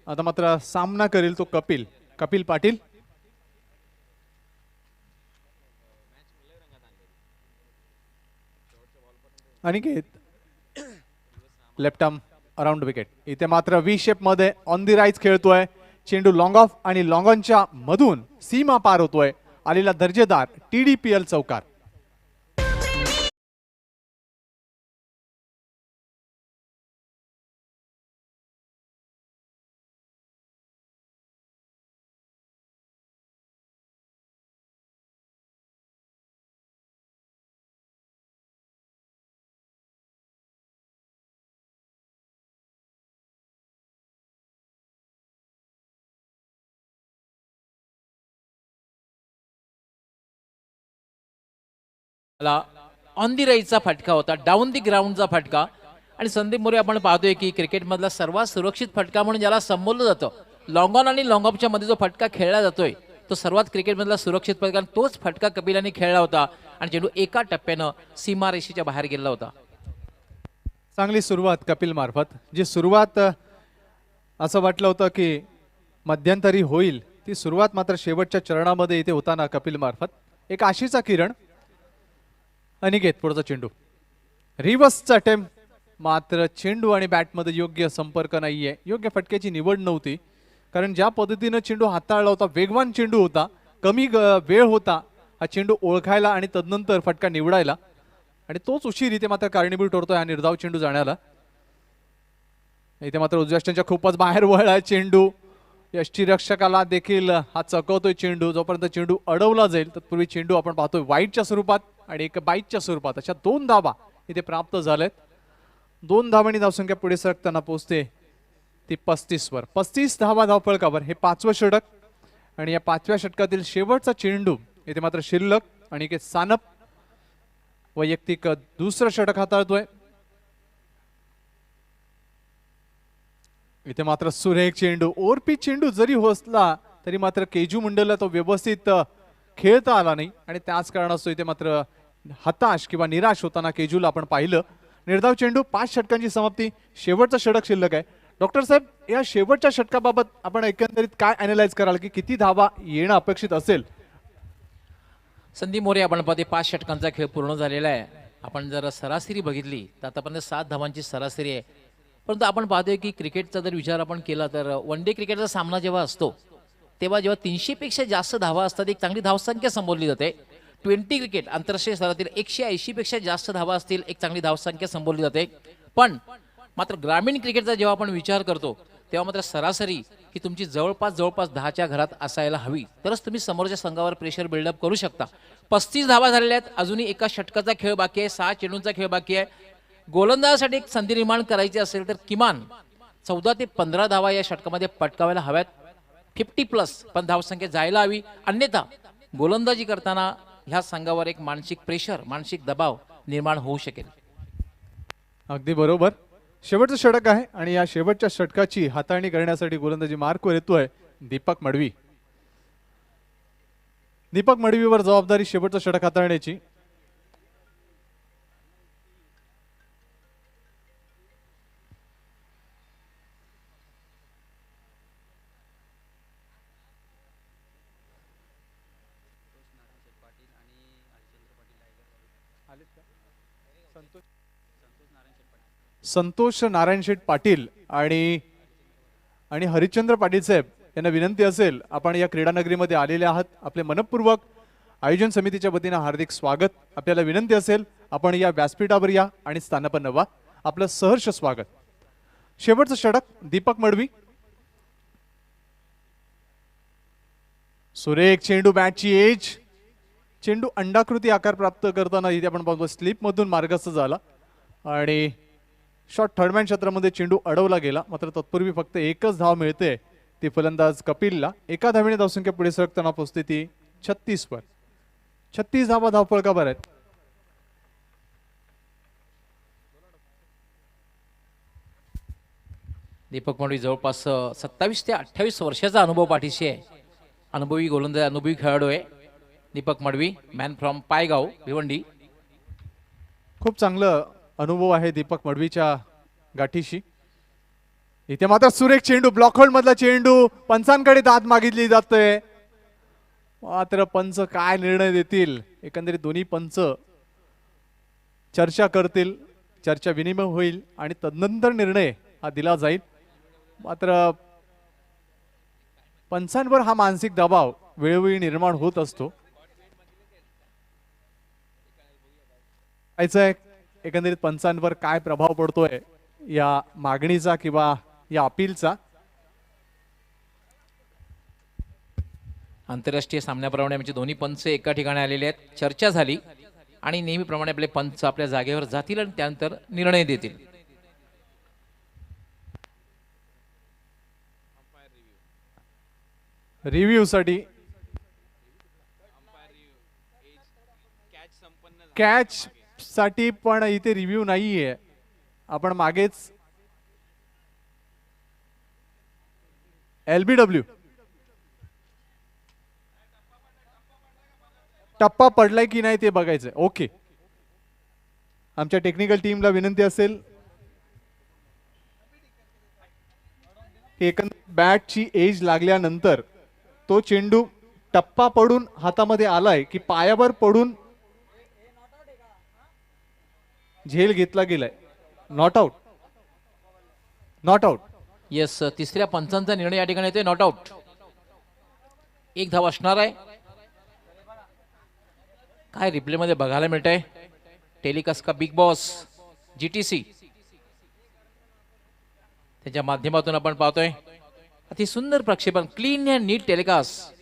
[SPEAKER 2] आता मात्र सामना करेल तो Kapil Patil. Aniket left arm around wicket. इथे मात्र व्ही शेप मध्ये ऑन दी राईज खेळतोय. चेंडू लॉंग ऑफ आणि लॉंग ऑनच्या मधून सीमा पार होतोय. आलेला दर्जेदार TDPL चौकार.
[SPEAKER 3] मला ऑन दी राईजचा फटका होता, डाऊन दी ग्राउंडचा फटका. आणि संदीप मोरे आपण पाहतोय की क्रिकेटमधला सर्वात सुरक्षित फटका म्हणून ज्याला संबोधलं जातं, लॉंग ऑन आणि लॉंग ऑफच्या मध्ये जो फटका खेळला जातोय तो सर्वात क्रिकेटमधला सुरक्षित फटका. तोच फटका कपिलाने खेळला होता आणि चेंडू एका टप्प्यानं सीमारेषेच्या बाहेर गेला होता.
[SPEAKER 2] चांगली सुरुवात कपिल मार्फत. जी सुरुवात असं वाटलं होतं की मध्यंतरी होईल ती सुरुवात मात्र शेवटच्या चरणामध्ये इथे होताना कपिल मार्फत एक आशेचा किरण. अनिकेत पुढचा चेंडू रिव्हर्सचा अटेम्प्ट, मात्र चेंडू आणि बॅटमध्ये योग्य संपर्क नाहीये. योग्य फटक्याची निवड नव्हती, कारण ज्या पद्धतीनं चेंडू हाताळला होता, वेगवान चेंडू होता, कमी वेळ होता हा चेंडू ओळखायला आणि तदनंतर फटका निवडायला, आणि तोच उशीर इथे मात्र कारणीभूत ठरतोय हा निर्धाव चेंडू जाण्याला. इथे मात्र उजव्या खूपच बाहेर वळलाय चेंडू. यष्टीरक्षकाला देखील हा चकवतोय चेंडू. जोपर्यंत चेंडू अडवला जाईल तत्पूर्वी चेंडू आपण पाहतोय वाईटच्या स्वरूपात आणि एक बाईटच्या स्वरूपात. अशा 2 धावा इथे प्राप्त झाल्यात. 2 धावांनी धावसंख्या पुढे सरकताना पोहोचते ती 35 वर. 35 धावा धावफलकावर. हे 5वं षटक आणि या 5व्या षटकातील शेवटचा चेंडू इथे मात्र शिल्लक. आणि एक सानप वैयक्तिक दुसरं षटक हाताळतोय. इथे मात्र सुरेख चेंडू, ओरपीच चेंडू जरी होसला तरी मात्र केजू मंडलला तो व्यवस्थित खेळता आला नाही आणि त्याच कारणास्तव इथे मात्र हताश किंवा निराश होताना केजूला आपण पाहिलं. निर्धाव चेंडू, 5 षटकांची समाप्ती, शेवटचा षटक शिल्लक आहे. डॉक्टर साहेब, या शेवटच्या षटकाबाबत आपण एकंदरीत काय अॅनालाइज कराल की किती धावा येणं अपेक्षित असेल?
[SPEAKER 3] संदीप मोरे आपण पाहते 5 षटकांचा खेळ पूर्ण झालेला आहे. आपण जर सरासरी बघितली तर आतापर्यंत 7 धावांची सरासरी आहे. परंतु आपण पाहतोय की क्रिकेटचा जर विचार आपण केला तर वन डे क्रिकेटचा सामना जेव्हा असतो तेव्हा जेव्हा 300 पेक्षा जास्त धावा असतात एक चांगली धावसंख्या संबोधली जाते. 20 क्रिकेट आंतरराष्ट्रीय स्तरातील 180 पेक्षा जास्त धावा असतील एक चांगली धावसंख्या संबोधली जाते. पण मात्र ग्रामीण क्रिकेटचा जेव्हा आपण विचार करतो तेव्हा मात्र सरासरी ही तुमची जवळपास 10च्या घरात असायला हवी, तरच तुम्ही समोरच्या संघावर प्रेशर बिल्डअप करू शकता. 35 धावा झालेल्या आहेत. अजूनही एका षटकाचा खेळ बाकी आहे, 6 चेंडूंचा खेळ बाकी आहे. गोलंदाजासाठी एक संधी निर्माण करायची असेल तर किमान 14 ते 15 धावा या षटकामध्ये पटकावायला हव्यात. 50+ पण धावसंख्या जायला हवी, अन्यथा गोलंदाजी करताना ह्या संघावर एक मानसिक प्रेशर, मानसिक दबाव निर्माण होऊ शकेल.
[SPEAKER 2] अगदी बरोबर. शेवटचं षटक आहे आणि या शेवटच्या षटकाची हाताळणी करण्यासाठी गोलंदाजी मार्कवर येतोय दीपक मडवी. दीपक मडवीवर जबाबदारी शेवटचं षटक हाताळण्याची. संतोष नारायण शेठ पाटील आणि हरिश्चंद्र पाटील साहेब यांना विनंती असेल, आपण या क्रीडानगरीमध्ये आलेले आहात, आपले मनपूर्वक आयोजन समितीच्या वतीने हार्दिक स्वागत. आपल्याला विनंती असेल आपण या व्यासपीठावर या आणि स्थानापन्न व्हा. आपलं सहर्ष स्वागत. शेवटचं षटक दीपक मडवी. सुरेख चेंडू, बॅटची एज. चेंडू अंडाकृती आकार प्राप्त करताना इथे आपण पाहतो स्लिप मधून मार्गस्थ झाला आणि शॉट थर्डमॅन क्षेत्रामध्ये चेंडू अडवला गेला. मात्र तत्पूर्वी फक्त एकच धाव मिळते, ती फलंदाज कपिलला. एका धावेने धावसंख्या पुढे सरकताना पोहोचते ती 36 वर. 36 धावा धावफलकावर आहेत.
[SPEAKER 3] दीपक मडवी जवळपास 27 ते 28 वर्षाचा अनुभव पाठीशी आहे. अनुभवी गोलंदाज, अनुभवी खेळाडू आहे दीपक मडवी, मॅन फ्रॉम पायगाव भिवंडी.
[SPEAKER 2] खूप चांगलं अनुभव आहे दीपक मडवीच्या गाठीशी. इथे मात्र सुरेख चेंडू, ब्लॉक होल्ड मधला चेंडू, पंचांकडे दाद मागितली जाते. मात्र पंच काय निर्णय देतील, एकंदरीत दोन्ही पंच चर्चा करतील, चर्चा विनिमय होईल आणि तदनंतर निर्णय हा दिला जाईल. मात्र पंचांवर हा मानसिक दबाव वेळोवेळी निर्माण होत असतो. एकंदरीत पंचांवर काय प्रभाव पडतोय या मागणीचा किंवा या अपीलचा.
[SPEAKER 3] आंतरराष्ट्रीय सामन्याप्रमाणे आमचे दोन्ही पंच एका ठिकाणी आलेले आहेत. चर्चा झाली आणि नेहमीप्रमाणे आपले पंच आपल्या जागेवर जातील आणि त्यानंतर निर्णय देतील.
[SPEAKER 2] रिव्ह्यू साठी कॅच साठी पण इथे रिव्ह्यू नाहीये. आपण मागेच LBW टप्पा पडलाय की नाही ते बघायचंय. ओके, आमच्या टेक्निकल टीमला विनंती असेल की एकंदर बॅटची एज लागल्यानंतर तो चेंडू टप्पा पडून हातामध्ये आलाय की पायावर पडून झेल घेतला गेलाय. Not out, not out.
[SPEAKER 3] Yes, तिसऱ्या पंचांचा निर्णय या ठिकाणी येतोय नॉट आउट. एक धाव असणार आहे. काय रिप्ले मध्ये बघायला मिळतंय, टेलिकास्ट का बिग बॉस GTC त्याच्या माध्यमातून आपण पाहतोय अति सुंदर प्रक्षेपण, clean and neat telecast.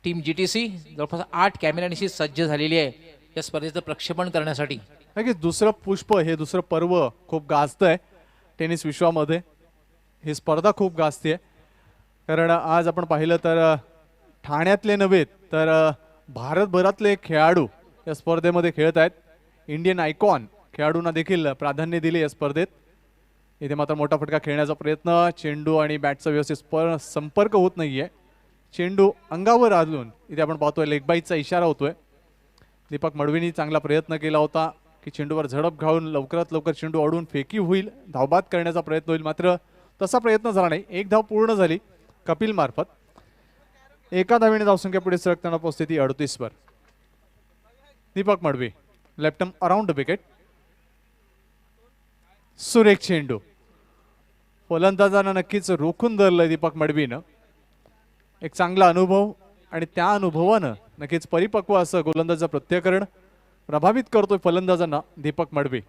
[SPEAKER 3] Team GTC जवळपास 8 कॅमेऱ्यांशी सज्ज झालेली आहे या स्पर्धेचं प्रक्षेपण करण्यासाठी.
[SPEAKER 2] नक्कीच दुसरं पुष्प, हे दुसरं पर्व खूप गाजतंय टेनिस विश्वामध्ये. ही स्पर्धा खूप गाजते कारण आज आपण पाहिलं तर ठाण्यातले नव्हे तर भारतभरातले खेळाडू या स्पर्धेमध्ये खेळत आहेत. इंडियन आयकॉन खेळाडूंना देखील प्राधान्य दिले या स्पर्धेत. इथे मात्र मोठा फटका खेळण्याचा प्रयत्न, चेंडू आणि बॅटचा व्यवस्थित संपर्क होत नाहीये. चेंडू अंगावर आदळून इथे आपण पाहतोय लेग बाईटचा इशारा होतोय. दीपक मडवीनी चांगला प्रयत्न केला होता की चेंडूवर झडप घालून लवकरात लवकर चेंडू अडवून फेकी होईल, धावबाद करण्याचा प्रयत्न होईल. मात्र तसा प्रयत्न झाला नाही. एक धाव पूर्ण झाली कपिल मार्फत. एका धावेने धावसंख्या पुढे सरकताना पोहोचते ती 38 वर. Deepak Madavi left arm around the wicket. सुरेख चेंडू, फलंदाजांना नक्कीच रोखून धरलंय दीपक मडवीनं. एक चांगला अनुभव आणि त्या अनुभवानं नक्कीच परिपक्व असं गोलंदाजाचं प्रत्यर्करण प्रभावित करतोय फलंदाजांना दीपक मडवी.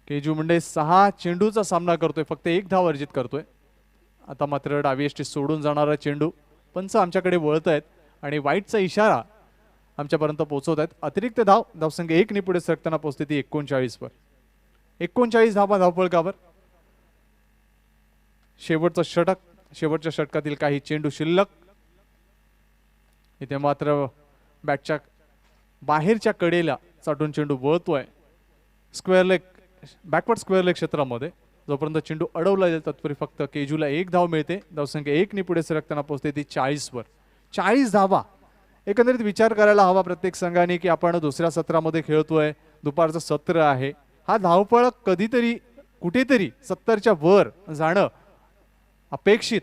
[SPEAKER 2] केजू मुंडे 6 चेंडूचा सामना करतोय, फक्त एक धाव अर्जित करतोय. आता मात्र डावी यष्टी सोडून जाणारा चेंडू पंच आमच्याकडे वळत आहेत आणि वाईटचा इशारा आमच्यापर्यंत पोहोचवत आहेत. अतिरिक्त धाव, धावसंख्या 1 ने पुढे सरकताना पोहोचते ती 39 वर. 39 धावा धावफलकावर. शेवटचं षटक, शेवटच्या षटकातील काही चेंडू शिल्लक. इथे मात्र बॅटच्या बाहेरच्या कडेला चाटून चेंडू वळतोय square leg, backward square leg क्षेत्रामध्ये. जोपर्यंत चेंडू अडवला जाईल तत्पूर्वी फक्त केजूला एक धाव मिळते. धावसंख्या 1 ने पुढे सरकताना पोहोचते ती 40 वर. 40 धावा. एकंदरीत विचार करायला हवा प्रत्येक संघाने की आपण दुसऱ्या सत्रामध्ये खेळतोय, दुपारचं सत्र आहे. हा धावफलक कधीतरी कुठेतरी 70च्या वर जाणं अपेक्षित.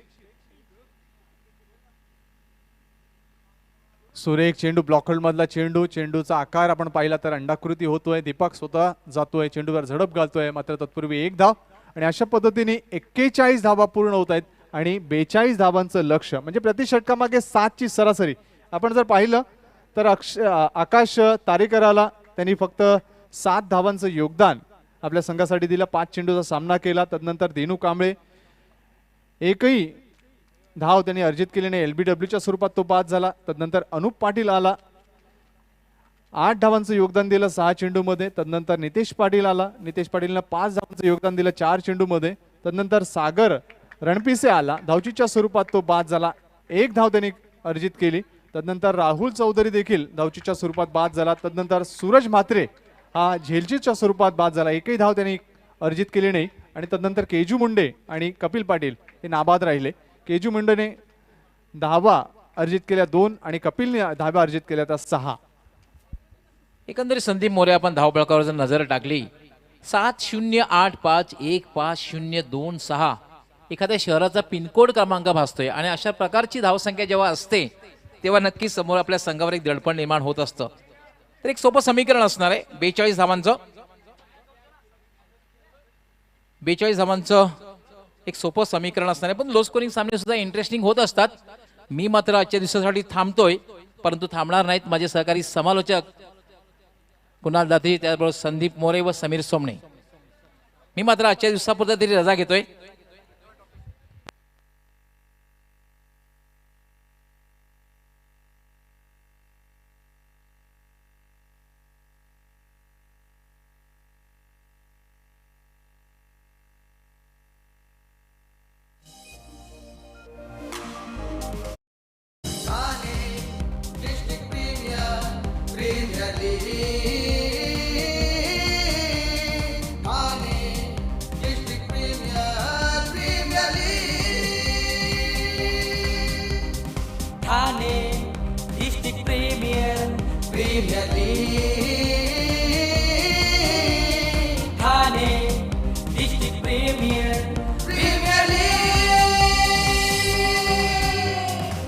[SPEAKER 2] सुरेख चेंडू, ब्लॉक होल्ड मधला चेंडू, चेंडूचा आकार आपण पाहिला तर अंडाकृती होतोय. दीपक स्वतः जातोय, चेंडूवर झडप घालतोय. मात्र तत्पूर्वी एक धाव आणि अशा पद्धतीने 41 धावा पूर्ण होत आहेत आणि 42 धावांचं लक्ष्य, म्हणजे प्रति षटकामागे 7 ची सरासरी आपण जर पाहिलं तर आकाश तारेकराला त्यांनी फक्त 7 धावांचं योगदान आपल्या संघासाठी दिला. 5 चेंडूचा सामना केला. तदनंतर दिनू कांबळे एकही धाव त्यांनी अर्जित केली नाही. LBWच्या स्वरूपात तो बाद झाला. तदनंतर अनुप पाटील आला, 8 धावांचं योगदान दिलं 6 चेंडूमध्ये. तदनंतर नितेश पाटील आला, नितेश पाटीलनं 5 धावांचं योगदान दिलं 4 चेंडूमध्ये. तदनंतर सागर रणपिसे आला, धावचीच्या स्वरूपात तो बाद झाला, 1 धाव त्यांनी अर्जित केली. तदनंतर राहुल चौधरी देखील धावचीच्या स्वरूपात बाद झाला. तदनंतर सूरज म्हात्रे हा झेलचीच्या स्वरूपात बाद झाला, एकही धाव त्यांनी अर्जित केली नाही. आणि तदनंतर केजू मुंडे आणि कपिल पाटील हे नाबाद राहिले. केजू मुंडेने धावा अर्जित केल्या 2 आणि कपिलने धावा अर्जित केल्या त्या 6.
[SPEAKER 3] एकंदरीत संदीप मोरे आपण धावफलकावर जर नजर टाकली 7-0-8-5-1-5-0-2-6 एखाद्या शहराचा पिनकोड क्रमांक भासतोय आणि अशा प्रकारची धावसंख्या जेव्हा असते तेव्हा नक्कीच समोर आपल्या संघावर एक दडपण निर्माण होत असतं. तर एक सोपं समीकरण असणार आहे 42 धावांचं. 42 धावांचं एक सोपं समीकरण असणार आहे, पण लो स्कोरिंग सामने सुद्धा इंटरेस्टिंग होत असतात. मी मात्र आजच्या दिवसासाठी थांबतोय, परंतु थांबणार नाहीत माझे सहकारी समालोचक कुणाल दाते, त्याचबरोबर संदीप मोरे व समीर सोमणे. मी मात्र आजच्या दिवसापुरता तरी रजा घेतोय.
[SPEAKER 5] Thane district premier league, Thane district premier league,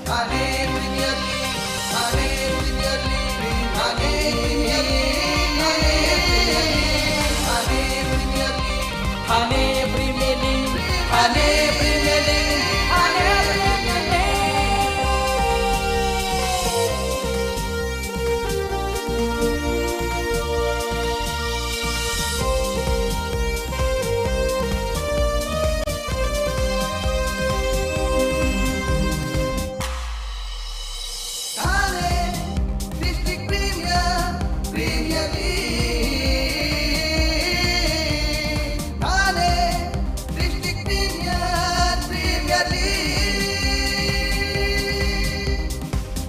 [SPEAKER 5] Thane premier league, Thane premier league, Thane premier league, Thane premier league, Thane premier league, Thane premier league, Thane premier league.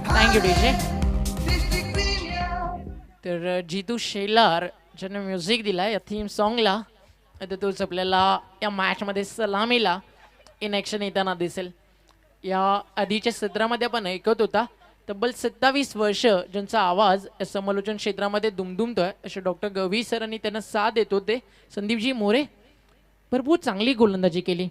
[SPEAKER 6] Thank you DJ. तर जितू शेलार ज्याने म्युझिक दिला या थीम सॉन्गला, आता तोच आपल्याला या मॅचमध्ये सलामीला इन ॲक्शन येताना दिसेल. या आधीच्या सत्रामध्ये आपण ऐकत होता तब्बल 27 वर्ष ज्यांचा आवाज या समालोचन क्षेत्रामध्ये दुमदुमतोय असे डॉक्टर गवी सरांनी त्यांना साथ देत होते. संदीपजी मोरे भरपूर चांगली गोलंदाजी केली.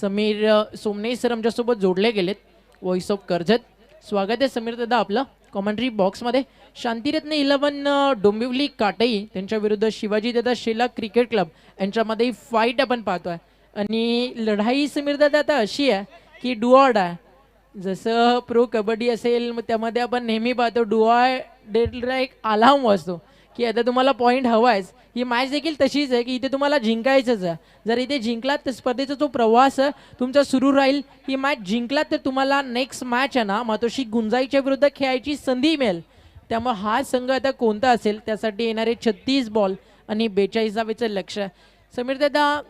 [SPEAKER 6] समीर सोमने सर आमच्यासोबत जोडले गेलेत, व्हॉइस ऑफ कर्जत. स्वागत आहे समीर दादा आपलं कॉमेंट्री बॉक्समध्ये. शांतिरत्न 11 डोंबिवली काटई त्यांच्या विरुद्ध शिवाजी दादा शेला क्रिकेट क्लब यांच्यामध्ये फाईट आपण पाहतोय. आणि लढाई समीर दादा आता अशी आहे की डुऑड आहे. जसं प्रो कबड्डी असेल मग त्यामध्ये आपण नेहमी पाहतो डुऑडेला एक अलार्म वाजतो की आता तुम्हाला पॉईंट हवायच. ही मॅच देखील तशीच आहे की इथे तुम्हाला जिंकायचंच आहे. जर इथे जिंकलात तर स्पर्धेचा जो प्रवास तुमचा सुरू राहील. ही मॅच जिंकलात तर तुम्हाला नेक्स्ट मॅच आहे ना मातोश्री गुंजाईच्या विरुद्ध खेळायची संधी मिळेल. त्यामुळे हा संघ आता कोणता असेल त्यासाठी येणारे 36 बॉल आणि 42 धावेचं लक्ष. समीर दादा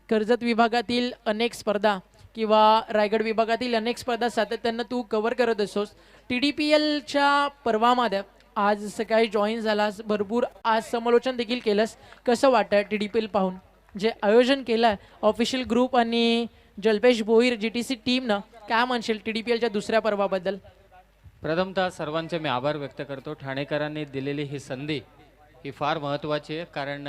[SPEAKER 6] कर्जत विभागातील अनेक स्पर्धा किंवा रायगड विभागातील अनेक स्पर्धा सातत्यानं तू कव्हर करत असतोस. TDPLच्या पर्वामध्ये आज सकाळी जॉईन झालास, भरपूर आज समालोचन देखील केलंस. कसं वाटतं TDPL पाहून जे आयोजन केलं आहे ऑफिशियल ग्रुप आणि जल्पेश भोईर GTC टीमनं, काय म्हणशील TDPLच्या दुसऱ्या पर्वाबद्दल?
[SPEAKER 1] प्रथमतः सर्वांचे मी आभार व्यक्त करतो. ठाणेकरांनी दिलेली ही संधी ही फार महत्त्वाची आहे, कारण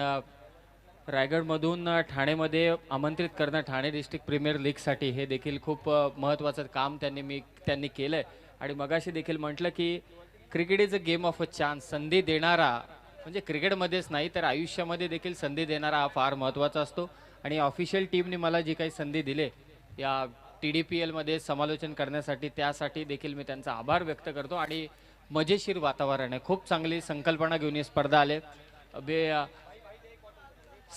[SPEAKER 1] रायगडमधून ठाणेमध्ये आमंत्रित करणं ठाणे डिस्ट्रिक्ट प्रीमियर लीगसाठी हे देखील खूप महत्त्वाचं काम त्यांनी केलं आहे. आणि मगाशी देखील म्हटलं की cricket is a game of a chance. संधी देणारा म्हणजे क्रिकेटमध्येच नाही तर आयुष्यामध्ये देखील संधी देणारा हा फार महत्त्वाचा असतो. आणि ऑफिशियल टीमने मला जी काही संधी दिली या TDPLमध्ये समालोचन करण्यासाठी त्यासाठी देखील मी त्यांचा आभार व्यक्त करतो. आणि मजेशीर वातावरण आहे, खूप चांगली संकल्पना घेऊन ही स्पर्धा आले.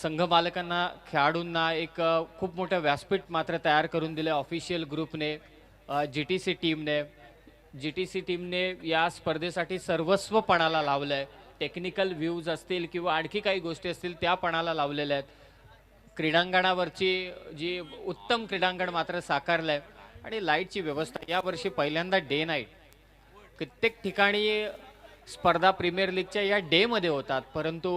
[SPEAKER 1] संघ मालकांना खेळाडूंना एक खूप मोठं व्यासपीठ मात्र तयार करून दिलं ऑफिशियल ग्रुपने, GTC टीमने. GTC टीमने या स्पर्धेसाठी सर्वस्व पणाला लावलं आहे. टेक्निकल व्ह्यूज असतील किंवा आणखी काही गोष्टी असतील त्या पणाला लावलेल्या आहेत. क्रीडांगणावरची जी उत्तम क्रीडांगण मात्र साकारलं आहे आणि लाईटची व्यवस्था यावर्षी पहिल्यांदा डे नाईट. कित्येक ठिकाणी स्पर्धा प्रीमियर लीगच्या या डेमध्ये होतात, परंतु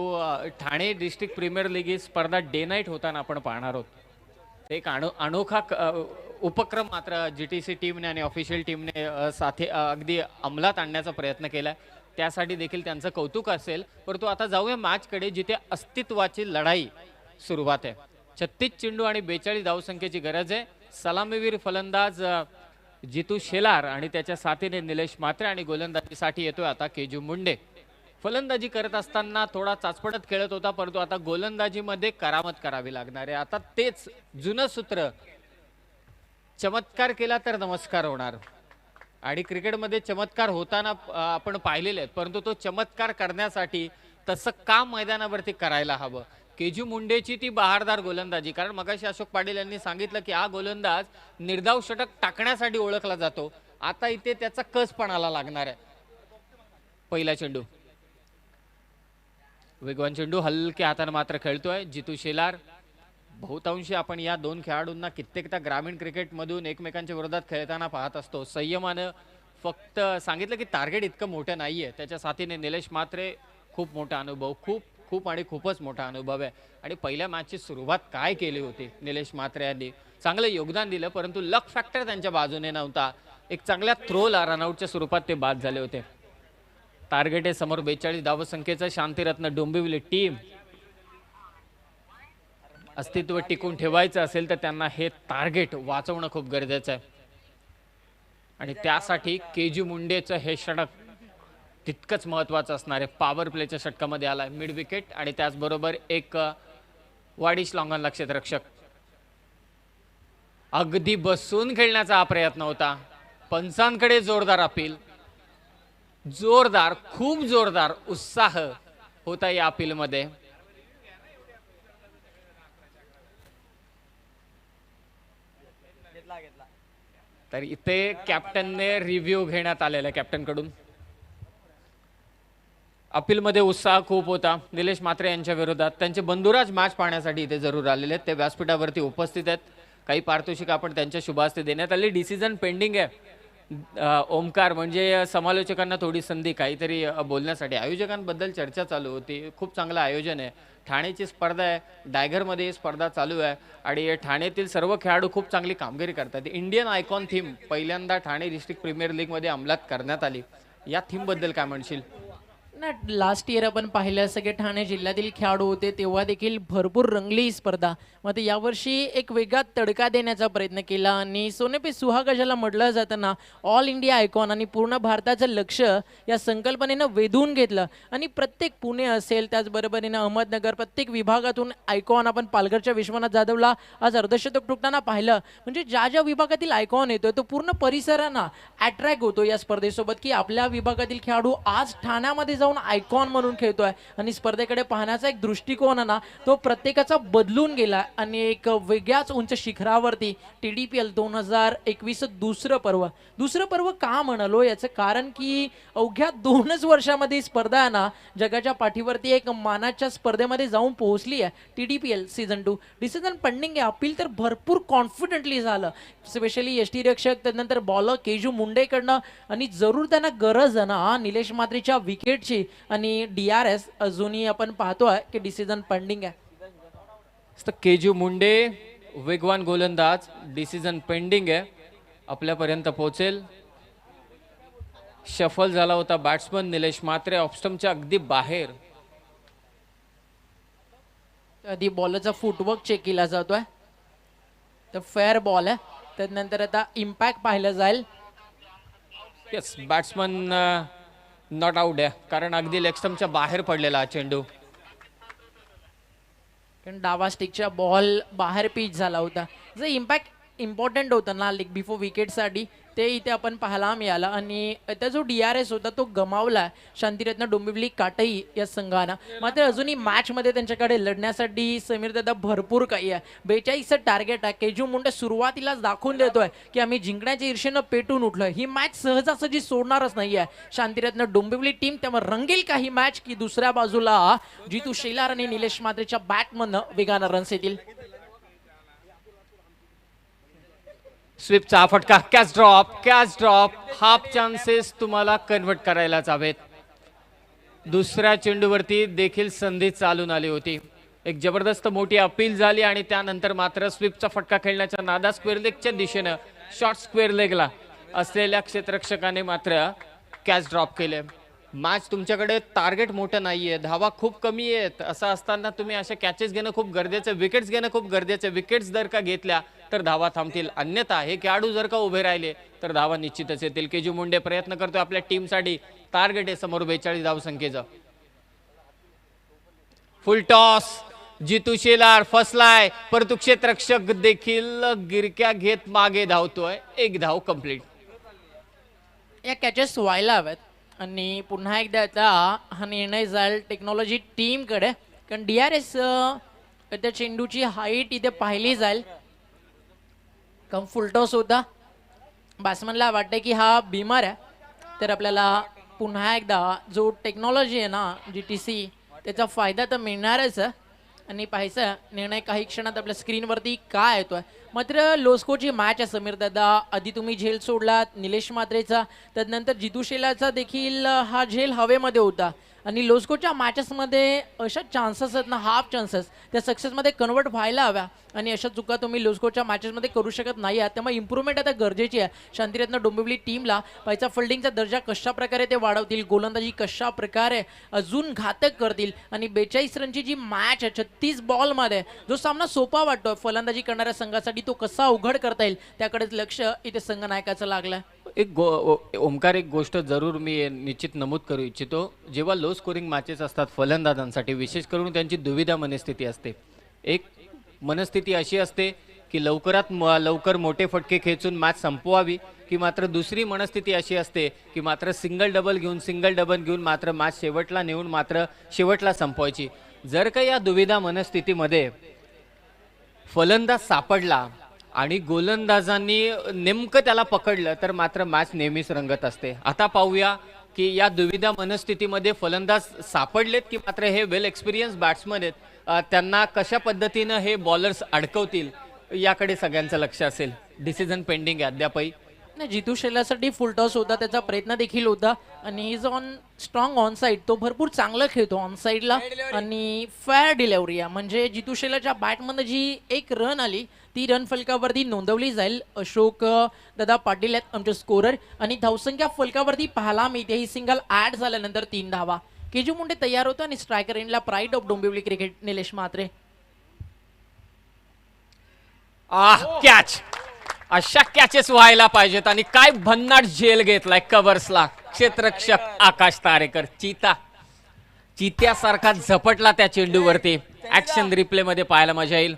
[SPEAKER 1] ठाणे डिस्ट्रिक्ट प्रीमियर लीग ही स्पर्धा डे नाईट होताना आपण पाहणार आहोत. एक अनोखा उपक्रम मात्र GTC टीमने आणि ऑफिशियल टीमने अगदी अंमलात आणण्याचा प्रयत्न केला. त्यासाठी देखील त्यांचं कौतुक असेल. परंतु आता जाऊया मॅचकडे, जिथे अस्तित्वाची लढाई सुरुवात आहे. 36 चेंडू आणि 42 धावसंख्येची गरज आहे. सलामीवीर फलंदाज जितू शेलार आणि त्याच्या साथीने निलेश म्हात्रे आणि गोलंदाजीसाठी येतोय आता केजू मुंडे. फलंदाजी करत असताना थोडा चाचपडत खेळत होता, परंतु आता गोलंदाजीमध्ये करामत करावी लागणार आहे. आता तेच जुनं सूत्र, चमत्कार केला तर नमस्कार होणार. आणि क्रिकेटमध्ये चमत्कार होताना आपण पाहिलेले आहेत, परंतु तो चमत्कार करण्यासाठी तसं काम मैदानावरती करायला हवं. केजू मुंडेची ती बहारदार गोलंदाजी, कारण मगाशी अशोक पाटील यांनी सांगितलं की हा गोलंदाज निर्धाव षटक टाकण्यासाठी ओळखला जातो. आता इथे त्याचा कसपणाला लागणार आहे. पहिला चेंडू, वेगवान चेंडू हलक्या हाताने मात्र खेळतोय जितू शेलार. बहुतांशी आपण या दोन खेळाडूंना कित्येकदा ग्रामीण क्रिकेटमधून एकमेकांच्या विरोधात खेळताना पाहत असतो. संयमानं फक्त सांगितलं की टार्गेट इतकं मोठं नाहीये. त्याच्या साथीने निलेश म्हात्रे, खूप मोठा अनुभव, खूप आणि खूपच मोठा अनुभव आहे. आणि पहिल्या मॅचची सुरुवात काय केली होती निलेश म्हात्रे यांनी, चांगलं योगदान दिलं, परंतु लक फॅक्टर त्यांच्या बाजूने नव्हता. एक चांगल्या थ्रोला रनआउटच्या स्वरूपात ते बाद झाले होते. टार्गेट आहे समोर 42 धावसंख्येचं. शांतिरत्न डोंबिवली टीम अस्तित्व टिकून ठेवायचं असेल तर त्यांना हे टार्गेट वाचवणं खूप गरजेचं आहे. आणि त्यासाठी केजू मुंडेचं हे षटक तितकंच महत्वाचं असणार आहे. पॉवर प्लेच्या षटकामध्ये आला मिड विकेट आणि त्याचबरोबर एक वाडिश लॉंगॉनला क्षेत्ररक्षक. अगदी बसून खेळण्याचा हा प्रयत्न होता. पंचांकडे जोरदार अपील, जोरदार, खूप जोरदार उत्साह होता या अपीलमध्ये. तर इथे कॅप्टनने रिव्ह्यू घेण्यात आलेला आहे कॅप्टनकडून. अपीलमध्ये उत्साह खूप होता निलेश म्हात्रे यांच्या विरोधात. त्यांचे बंधुराज मॅच पाहण्यासाठी इथे जरूर आलेले आहेत. ते व्यासपीठावरती उपस्थित आहेत. काही पारितोषिक आपण त्यांच्या शुभास्ते देण्यात आली. डिसिजन पेंडिंग आहे. ओमकार म्हणजे समालोचकांना थोडी संधी काहीतरी बोलण्यासाठी. आयोजकांबद्दल चर्चा चालू होती. खूप चांगलं आयोजन आहे. ठाणेची स्पर्धा आहे, डायगरमध्ये स्पर्धा चालू आहे आणि ठाणेतील सर्व खेळाडू खूप चांगली कामगिरी करतात. इंडियन आयकॉन थीम पहिल्यांदा ठाणे डिस्ट्रिक्ट प्रीमियर लीगमध्ये अंमलात करण्यात आली. या थीमबद्दल काय म्हणशील?
[SPEAKER 6] ना लास्ट इयर आपण पाहिलं सगळे ठाणे जिल्ह्यातील खेळाडू होते, तेव्हा देखील भरपूर रंगली ही स्पर्धा. मग यावर्षी एक वेगळा तडका देण्याचा प्रयत्न केला आणि सोनेपे सुहाग ज्याला म्हटलं जातं ना, ऑल इंडिया आयकॉन आणि पूर्ण भारताचं लक्ष या संकल्पनेनं वेधून घेतलं. आणि प्रत्येक पुणे असेल, त्याचबरोबरीनं अहमदनगर, प्रत्येक विभागातून आयकॉन. आपण पालघरच्या विश्वनाथ जाधवला आज अर्धशतक ठोकताना पाहिलं. म्हणजे ज्या ज्या विभागातील आयकॉन येतोय तो पूर्ण परिसरांना अट्रॅक्ट होतो या स्पर्धेसोबत, की आपल्या विभागातील खेळाडू आज ठाण्यामध्ये जाऊन आयकॉन म्हणून खेळतोय. आणि स्पर्धेकडे पाहण्याचा एक दृष्टिकोन आहे ना, तो प्रत्येकाचा बदलून गेला आणि एक वेगळ्याच उंच शिखरावरती TDPL 2021 दुसरं पर्व का म्हणालो याचं कारण की अवघ्या 2च वर्षामध्ये स्पर्धा आहे ना जगाच्या पाठीवरती एक मानाच्या स्पर्धेमध्ये जाऊन पोहोचली आहे. TDPL सीझन 2 डिसिजन पेंडिंग आहे. अपील तर भरपूर कॉन्फिडेंटली झालं, स्पेशली यष्टी रक्षक, त्यानंतर बॉलर केजू मुंडेकडनं. आणि जरूर त्यांना गरज आहे ना निलेश म्हात्रेच्या विकेटची. आणि DRS अजूनही आपण पाहतोय की डिसिजन पेंडिंग आहे.
[SPEAKER 1] केजू मुंडे वेगवान गोलंदाज, डिसिजन पेंडिंग आहे, आपल्यापर्यंत पोहोचेल. शफल झाला होता बॅट्समन निलेश म्हात्रे ऑफस्टमच्या अगदी बाहेर.
[SPEAKER 6] आधी बॉलरचा फुटवर्क चेक केला जातोय, तर फेअर बॉल आहे. त्यानंतर आता इम्पॅक्ट पाहिलं जाईल.
[SPEAKER 1] येस, बॅट्समन नॉट आउट आहे, कारण अगदी लेगस्टमच्या बाहेर पडलेला हा चेंडू.
[SPEAKER 6] कारण डावा स्टिकच्या बॉल बाहेर पिच झाला होता. जर इम्पॅक्ट इम्पॉर्टंट होतं ना लाईक बिफोर विकेटसाठी ते इथे आपण पाहायला मिळालं आणि त्याचा जो DRS होता तो गमावला शांतिरत्न डोंबिवली काटई या संघानं. मात्र अजूनही मॅचमध्ये त्यांच्याकडे लढण्यासाठी समीर दादा भरपूर काही आहे. 42चं टार्गेट आहे. केजू मुंडे सुरुवातीलाच दाखवून देतोय की आम्ही जिंकण्याच्या ईर्षेनं पेटून उठलोय. ही मॅच सहजासहजी सोडणारच नाही आहे शांतिरत्न डोंबिवली टीम. त्यामुळे रंगील काही मॅच की दुसऱ्या बाजूला जितू शेलार आणि निलेश मात्रेच्या बॅटमधनं वेगानं रन्स येतील.
[SPEAKER 1] स्वीपचा हा फटका, कॅच ड्रॉप, हाफ चान्सेस तुम्हाला कन्वर्ट करायलाच हवेत. दुसऱ्या चेंडूवरती देखील संधी चालून आली होती. एक जबरदस्त मोठी अपील झाली आणि त्यानंतर मात्र स्वीपचा फटका खेळण्याच्या नादात स्क्वेअर लेगच्या दिशेनं शॉर्ट स्क्वेअर लेगला असलेल्या क्षेत्ररक्षकाने मात्र कॅच ड्रॉप केले. मॅच तुमच्याकडे टार्गेट मोठं नाहीये, धावा खूप कमी आहेत. असं असताना तुम्ही अशा कॅचेस घेणं खूप गरजेचं, विकेट्स घेणं खूप गरजेचं. विकेट्स जर का घेतल्या तर धावा थांबतील, अन्यथा हे खेळाडू जर का उभे राहिले तर धावा निश्चितच येतील. केजू मुंडे प्रयत्न करतोय आपल्या टीमसाठी. टार्गेट आहे समोर 42 धावसंख्येचं. फुल टॉस, जितू शेलार फसलाय, परंतु क्षेत्ररक्षक देखील गिरक्या घेत मागे धावतोय. एक धाव कंप्लीट.
[SPEAKER 6] या कॅचेस व्हायला हव्यात आणि पुन्हा एकदा आता हा निर्णय जाईल टेक्नॉलॉजी टीमकडे. कारण DRS त्या चेंडूची हाईट इथे पाहिली जाईल. कम फुलटॉस होता. बॅट्समनला वाटतं की हा बिमार आहे. तर आपल्याला पुन्हा एकदा जो टेक्नॉलॉजी आहे ना GTC त्याचा फायदा तर मिळणारच आहे. आणि पाहायचं निर्णय काही क्षणात आपल्या स्क्रीनवरती काय येतोय. मात्र लोस्कोची मॅच आहे समीर दादा. आधी तुम्ही झेल सोडलात निलेश मात्रेचा, त्यानंतर जितू शेलारचा देखील हा झेल हवेमध्ये होता. आणि लोस्कोच्या मॅचेसमध्ये अशा चान्सेस आहेत ना, हाफ चान्सेस त्या सक्सेसमध्ये कन्वर्ट व्हायला हव्या. आणि अशा चुका तुम्ही लोस्कोच्या मॅचेसमध्ये करू शकत नाही आहात. त्यामुळे इम्प्रूव्हमेंट आता गरजेची आहे शांतिरत्न डोंबिवली टीमला. पाहिजे फिल्डिंगचा दर्जा कशा प्रकारे ते वाढवतील, गोलंदाजी कशा प्रकारे अजून घातक करतील. आणि 42 रनची जी मॅच आहे 36 बॉलमध्ये जो सामना सोपा वाटतोय फलंदाजी करणाऱ्या संघासाठी तो कसा उघड करता येईल त्याकडेच लक्ष इथे संघनायकाचं लागलंय.
[SPEAKER 1] ओमकार, एक गोष्ट जरूर मी निश्चित नमूद करू इच्छितो. जेव्हा लो स्कोरिंग मॅचेस असतात फलंदाजांसाठी, विशेष करून त्यांची दुविधा मनस्थिती असते. एक मनस्थिती अशी असते की लवकरात लवकर मोठे फटके खेचून मॅच संपवावी, की मात्र दुसरी मनस्थिती अशी असते की मात्र सिंगल डबल घेऊन मात्र मॅच शेवटला नेऊन मात्र शेवटला संपवायची. जर का या दुविधा मनस्थितीमध्ये फलंदाज सापडला आणि गोलंदाजांनी नेमकं त्याला पकडलं तर मात्र मॅच नेहमीच रंगत असते. आता पाहूया की या दुविधा मनस्थितीमध्ये फलंदाज सापडलेत की मात्र हे वेल एक्सपिरियन्स बॅट्समन आहेत, त्यांना कशा पद्धतीनं हे बॉलर्स अडकवतील याकडे सगळ्यांचं लक्ष असेल. डिसिजन पेंडिंग आहे अद्यापही.
[SPEAKER 6] नाही, जितू शेलारसाठी फुलटॉस होता, त्याचा प्रयत्न देखील होता आणि is on strong on side. तो भरपूर चांगलं खेळतो ऑन साईडला आणि फेअर डिलेव्हरी आहे. म्हणजे जितू शेलारच्या बॅटमध्ये जी एक रन आली ती रन फलकावरती नोंदवली जाईल. अशोक दादा पाटील आहेत आमचे स्कोरर आणि धावसंख्या फलकावरती पाहायला मिळते. ही सिंगल ऍड झाल्यानंतर 3 धावा. केजू मुंडे तयार होतो आणि स्ट्रायकर एंडला pride of Dombivli cricket Nilesh Matre.
[SPEAKER 1] Catch, अशा कॅचेस व्हायला पाहिजेत. आणि काय भन्नाट झेल घेतलाय कव्हर्सला क्षेत्ररक्षक आकाश तारेकर. चित्यासारखा झपटला त्या चेंडूवरती. ऍक्शन रिप्ले मध्ये पाहायला मजा येईल.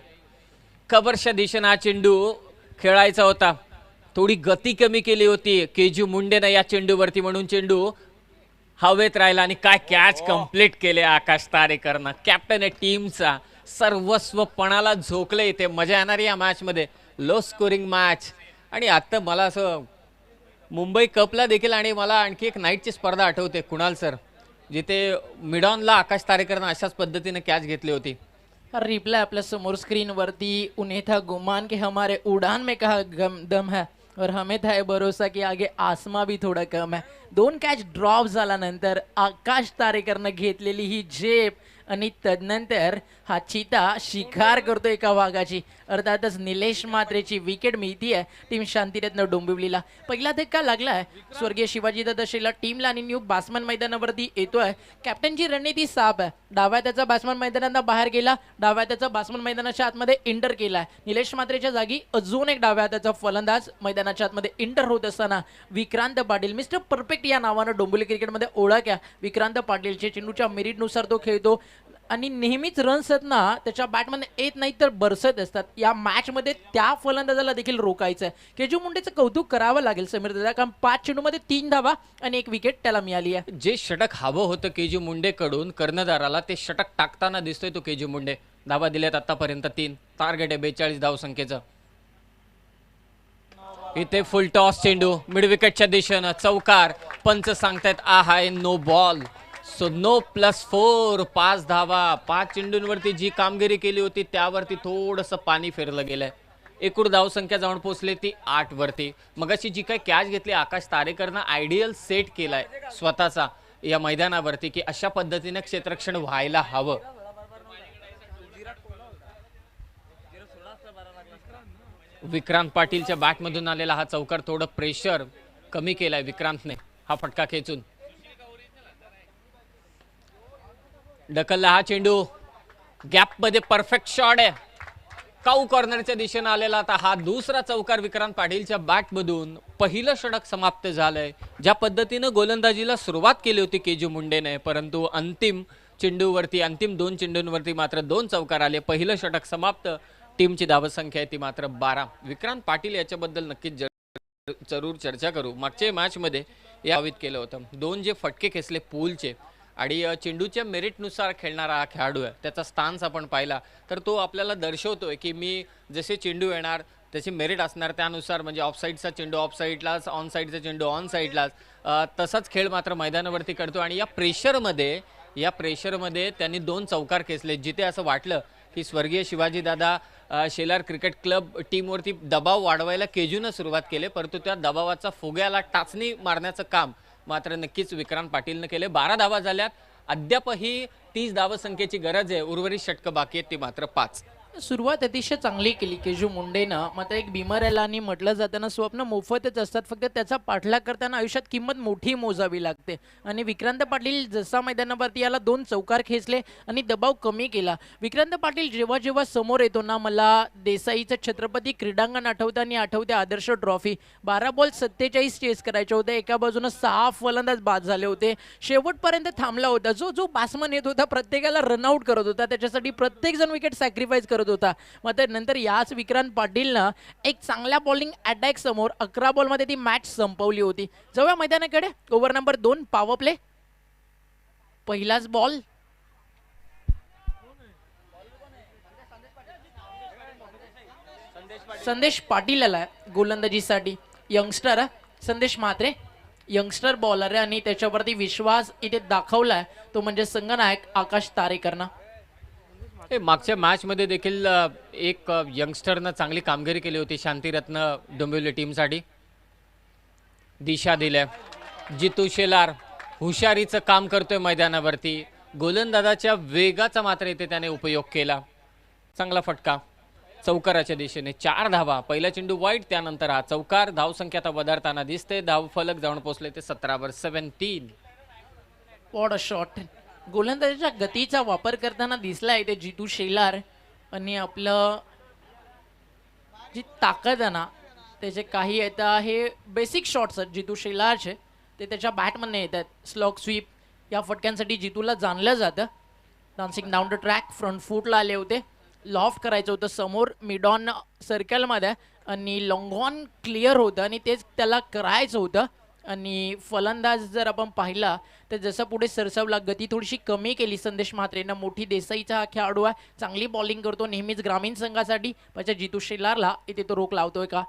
[SPEAKER 1] कव्हर्सच्या दिशेनं हा चेंडू खेळायचा होता, थोडी गती कमी केली होती केजू मुंडेनं या चेंडूवरती, म्हणून चेंडू हवेत राहिला आणि काय कॅच कंप्लीट केले आकाश तारेकरनं. कॅप्टन आहे टीमचा, सर्वस्वपणाला झोकले. इथे मजा येणार या मॅच मध्ये. Low scoring match. आणि आता मला असं मुंबई कपला देखील आणि मला आणखी एक नाईटची स्पर्धा आठवते कुणाल सर, जिथे मिडॉनला आकाश तारेकरनं अशाच पद्धतीने कॅच घेतली होती.
[SPEAKER 6] रिप्लाय आपल्या समोर स्क्रीनवरती. उन्हें था गुमान कि हमारे उड़ान में कहा दम है और हमें था भरोसा की आगे आसमां भी थोड़ा कम है. 2 कॅच ड्रॉप झाल्यानंतर आकाश तारेकरनं घेतलेली ही झेप आणि तदनंतर हा चिता शिकार करतो एका वाघाची. अर्थातच निलेश मात्रेची विकेट मिळतीये टीम शांतिरत्न डोंबिवलीला. पहिला धक्का लागलाय स्वर्गीय शिवाजीदादा शेलार टीमला आणि न्यू बॅट्समन मैदानावरती येतोय. कॅप्टनची रणनीती साफ आहे. डाव्या त्याचा बॅट्समन मैदानात बाहेर गेला, डाव्या त्याचा बॅट्समन मैदानाच्या आतमध्ये इंटर केलाय. निलेश मात्रेच्या जागी अजून एक डाव्या त्याचा फलंदाज मैदानाच्या आतमध्ये इंटर होत असताना विक्रांत पाटील, मिस्टर परफेक्ट या नावानं डोंबिवली क्रिकेटमध्ये ओळख आहे. विक्रांत पाटीलचे चेंडूच्या मेरिटनुसार तो खेळतो. आणि नेहमीच रन्स आहेत ना त्याच्या बॅटमध्ये येत नाही तर बरसत असतात. या मॅचमध्ये त्या फलंदाजाला देखील रोखायचं आहे. केजू मुंडेचं कौतुक करावं लागेल समीर दादा, कारण 5 चेंडूमध्ये 3 धावा आणि 1 विकेट त्याला मिळाली आहे.
[SPEAKER 1] जे षटक हवं होतं केजी मुंडेकडून कर्णधाराला ते षटक टाकताना दिसतोय तो केजी मुंडे. धावा दिल्यात आतापर्यंत 3. टार्गेट आहे 42 धावसंख्येचं. इथे फुल टॉस चेंडू मिड विकेटच्या दिशेनं चौकार. पंच सांगतायत high no ball. So no +4. 5 धावा. 5 चेंडूंवरती जी कामगिरी केली होती त्यावरती थोडंसं पाणी फिरलं गेलंय. एकूण धावसंख्या जाऊन पोहोचली ती 8 वरती. मगाशी जी काही कॅच घेतली आकाश तारेकरनं आयडियल सेट केलाय स्वतःचा या मैदानावरती की अशा पद्धतीने क्षेत्ररक्षण व्हायला हवं. विक्रांत पाटीलच्या बॅटमधून आलेला हा चौकार थोडं प्रेशर कमी केलाय विक्रांतने हा फटका खेचून. ढकलला हा चेंडू. गॅप मध्ये परफेक्ट शॉट आहे. काऊ कॉर्नरच्या दिशेने आलेला आता हा दुसरा चौकार विक्रांत पाटीलच्या बॅटमधून. पहिलं षटक समाप्त झालंय. ज्या पद्धतीनं गोलंदाजीला सुरुवात केली होती केजू मुंडेने, परंतु अंतिम चेंडूवरती अंतिम 2 चेंडूंवरती मात्र 2 चौकार आले. पहिलं षटक समाप्त. टीमची धावसंख्या आहे ती मात्र 12. विक्रांत पाटील याच्याबद्दल नक्कीच जरूर चर्चा करू. मागच्या मॅचमध्ये यावित केलं होतं. 2 जे फटके खेचले पूलचे आणि चेंडूच्या मेरिटनुसार खेळणारा हा खेळाडू आहे. त्याचा स्टान्स आपण पाहिला तर तो आपल्याला दर्शवतोय की मी जसे चेंडू येणार त्याची मेरिट असणार त्यानुसार, म्हणजे ऑफ साईडचा चेंडू ऑफ साईडलाच, ऑन साईडचा चेंडू ऑन साईडलाच, तसाच खेळ मात्र मैदानावरती करतो. आणि या प्रेशरमध्ये त्यांनी 2 चौकार खेचले जिथे असं वाटलं की स्वर्गीय शिवाजीदादा शेलार क्रिकेट क्लब टीमवरती दबाव वाढवायला केजूनं सुरुवात केली, परंतु त्या दबावाचा फुग्याला टाचणी मारण्याचं काम मात्र नक्कीच विक्रांत पाटीलनं केले. 12 धावा झाल्यात. अद्यापही 30 धावसंख्येची गरज आहे. उर्वरित षटकं बाकी आहेत ती मात्र 5.
[SPEAKER 6] सुरुवात अतिशय चांगली केली केजू मुंडेनं. मात्र एक बिमर आणि म्हटलं जाताना स्वप्न मोफतच असतात, फक्त त्याचा पाठलाग करताना आयुष्यात किंमत मोठी मोजावी लागते. आणि विक्रांत पाटील जसा मैदानावरती याला 2 चौकार खेचले आणि दबाव कमी केला. विक्रांत पाटील जेव्हा जेव्हा समोर येतो ना, मला देसाईचं छत्रपती क्रीडांगण आठवतं आणि आठवते आदर्श ट्रॉफी. 12 बॉल 47 चेस करायचे होते. एका बाजूनं 6 फलंदाज बाद झाले होते. शेवटपर्यंत थांबला होता. जो बॅट्समन येत होता प्रत्येकाला रनआउट करत होता. त्याच्यासाठी प्रत्येक जण विकेट सॅक्रिफाईस करत होता. मात्र नंतर याच विक्रांत पाटीलनं एक चांगल्या बॉलिंग अटॅक समोर 11 बॉलमध्ये ती मॅच संपवली होती. जाऊया मैदानाकडे. Over number 2 power play. पहिलाच बॉल. संदेश पाटील आला गोलंदाजीसाठी. यंगस्टर संदेश म्हात्रे यंगस्टर बॉलर आहे आणि त्याच्यावरती विश्वास इथे दाखवलाय तो म्हणजे संघनायक आकाश तारेकरनं.
[SPEAKER 1] मागच्या मॅचमध्ये देखील एक यंगस्टरनं चांगली कामगिरी केली होती. शांतिरत्न डोंबिवली टीमसाठी दिशा दिल्या. जितू शेलार हुशारीचं काम करतोय मैदानावरती. गोलंदाजाच्या वेगाचा मात्र इथे त्याने उपयोग केला. चांगला फटका चौकाराच्या दिशेने. 4 धावा. पहिला चेंडू वाईट, त्यानंतर हा चौकार. धावसंख्या आता वधारताना दिसते. धाव फलक जाऊन पोहोचले ते 17 वर. 17.
[SPEAKER 6] What a shot. गोलंदाजीच्या गतीचा वापर करताना दिसलाय ते जितू शेलार. आणि आपलं जी ताकद आहे ना त्याचे काही आता हे बेसिक शॉट्स आहेत जितू शेलारचे, ते त्याच्या बॅटमधनं येत आहेत. स्लॉग स्वीप या फटक्यांसाठी जितूला जाणलं जातं. Dancing down the track front फूटला आले होते. लॉफ्ट करायचं होतं समोर मिड ऑन सर्कलमध्ये आणि लॉंग ऑन क्लिअर होतं आणि तेच त्याला करायचं होतं. आणि फलंदाज जर आपण पाहिला तर जसं पुढे सरसावला गती थोडीशी कमी केली संदेश म्हात्रेनं. मोठी देसाईचा हा खेळाडू आहे, चांगली बॉलिंग करतो नेहमीच ग्रामीण संघासाठी. त्याच्या जितू शेलारला इथे तो रोख लावतोय का.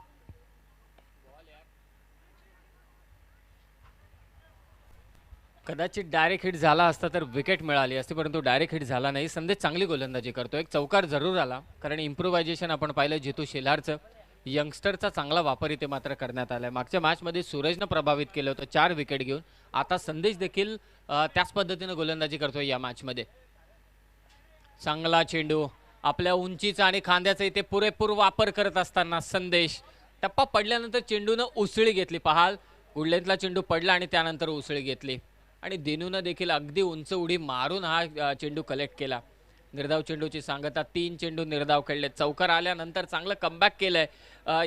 [SPEAKER 1] कदाचित डायरेक्ट हिट झाला असता तर विकेट मिळाली असती, परंतु डायरेक्ट हिट झाला नाही. संदेश चांगली गोलंदाजी करतो. एक चौकार जरूर आला कारण इम्प्रोव्हायझेशन आपण पाहिलं जितू शेलारचं. यंगस्टरचा चांगला वापर इथे मात्र करण्यात आलाय. मागच्या मॅचमध्ये सूरजनं प्रभावित केलं होतं 4 विकेट घेऊन. आता संदेश देखील त्याच पद्धतीने गोलंदाजी करतोय या मॅचमध्ये. चांगला चेंडू. आपल्या उंचीचा आणि खांद्याचा इथे पुरेपूर वापर करत असताना संदेश. टप्पा पडल्यानंतर चेंडूनं उसळी घेतली. पहाल उडलेतला चेंडू पडला आणि त्यानंतर उसळी घेतली आणि दिनूनं देखील अगदी उंच उडी मारून हा चेंडू कलेक्ट केला. निर्धाव चेंडूची सांगता. 3 चेंडू निर्धाव खेळले. चौकार आल्यानंतर चांगलं कमबॅक केलंय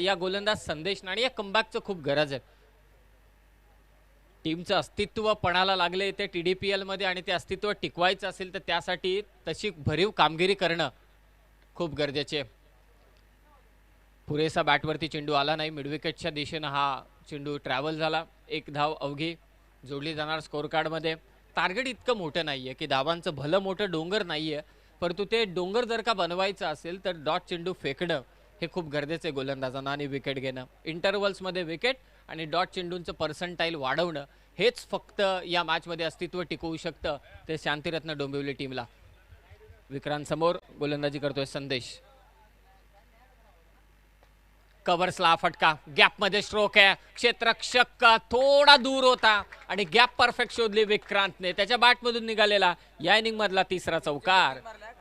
[SPEAKER 1] या गोलंदाज संदेशनं आणि या कमबॅकचं खूप गरज आहे. टीमचं अस्तित्व पणाला लागले ते TDPL मध्ये आणि ते अस्तित्व टिकवायचं असेल तर त्यासाठी तशी भरीव कामगिरी करणं खूप गरजेचे आहे. पुरेसा बॅटवरती चेंडू आला नाही. मिडविकेटच्या दिशेनं हा चेंडू ट्रॅव्हल झाला. एक धाव अवघी जोडली जाणार स्कोर कार्डमध्ये. टार्गेट इतकं मोठं नाहीये की धावांचं भलं मोठं डोंगर नाहीये, परंतु ते डोंगर जर का बनवायचं असेल तर डॉट चेंडू फेकणं हे खूप गरजेचं आहे गोलंदाजांना आणि विकेट घेणं. इंटरव्हल्समध्ये विकेट आणि डॉट चेंडूंचं पर्संटाईल वाढवणं हेच फक्त या मॅचमध्ये अस्तित्व टिकवू शकतं ते शांतिरत्न डोंबिवली टीमला. विक्रांत समोर गोलंदाजी करतोय संदेश. कव्हर्सला फटका, गॅपमध्ये स्ट्रोक आहे. क्षेत्ररक्षक थोडा दूर होता आणि गॅप परफेक्ट शोधली विक्रांतने. त्याच्या बॅटमधून निघालेला या इनिंग मधला तिसरा चौकार.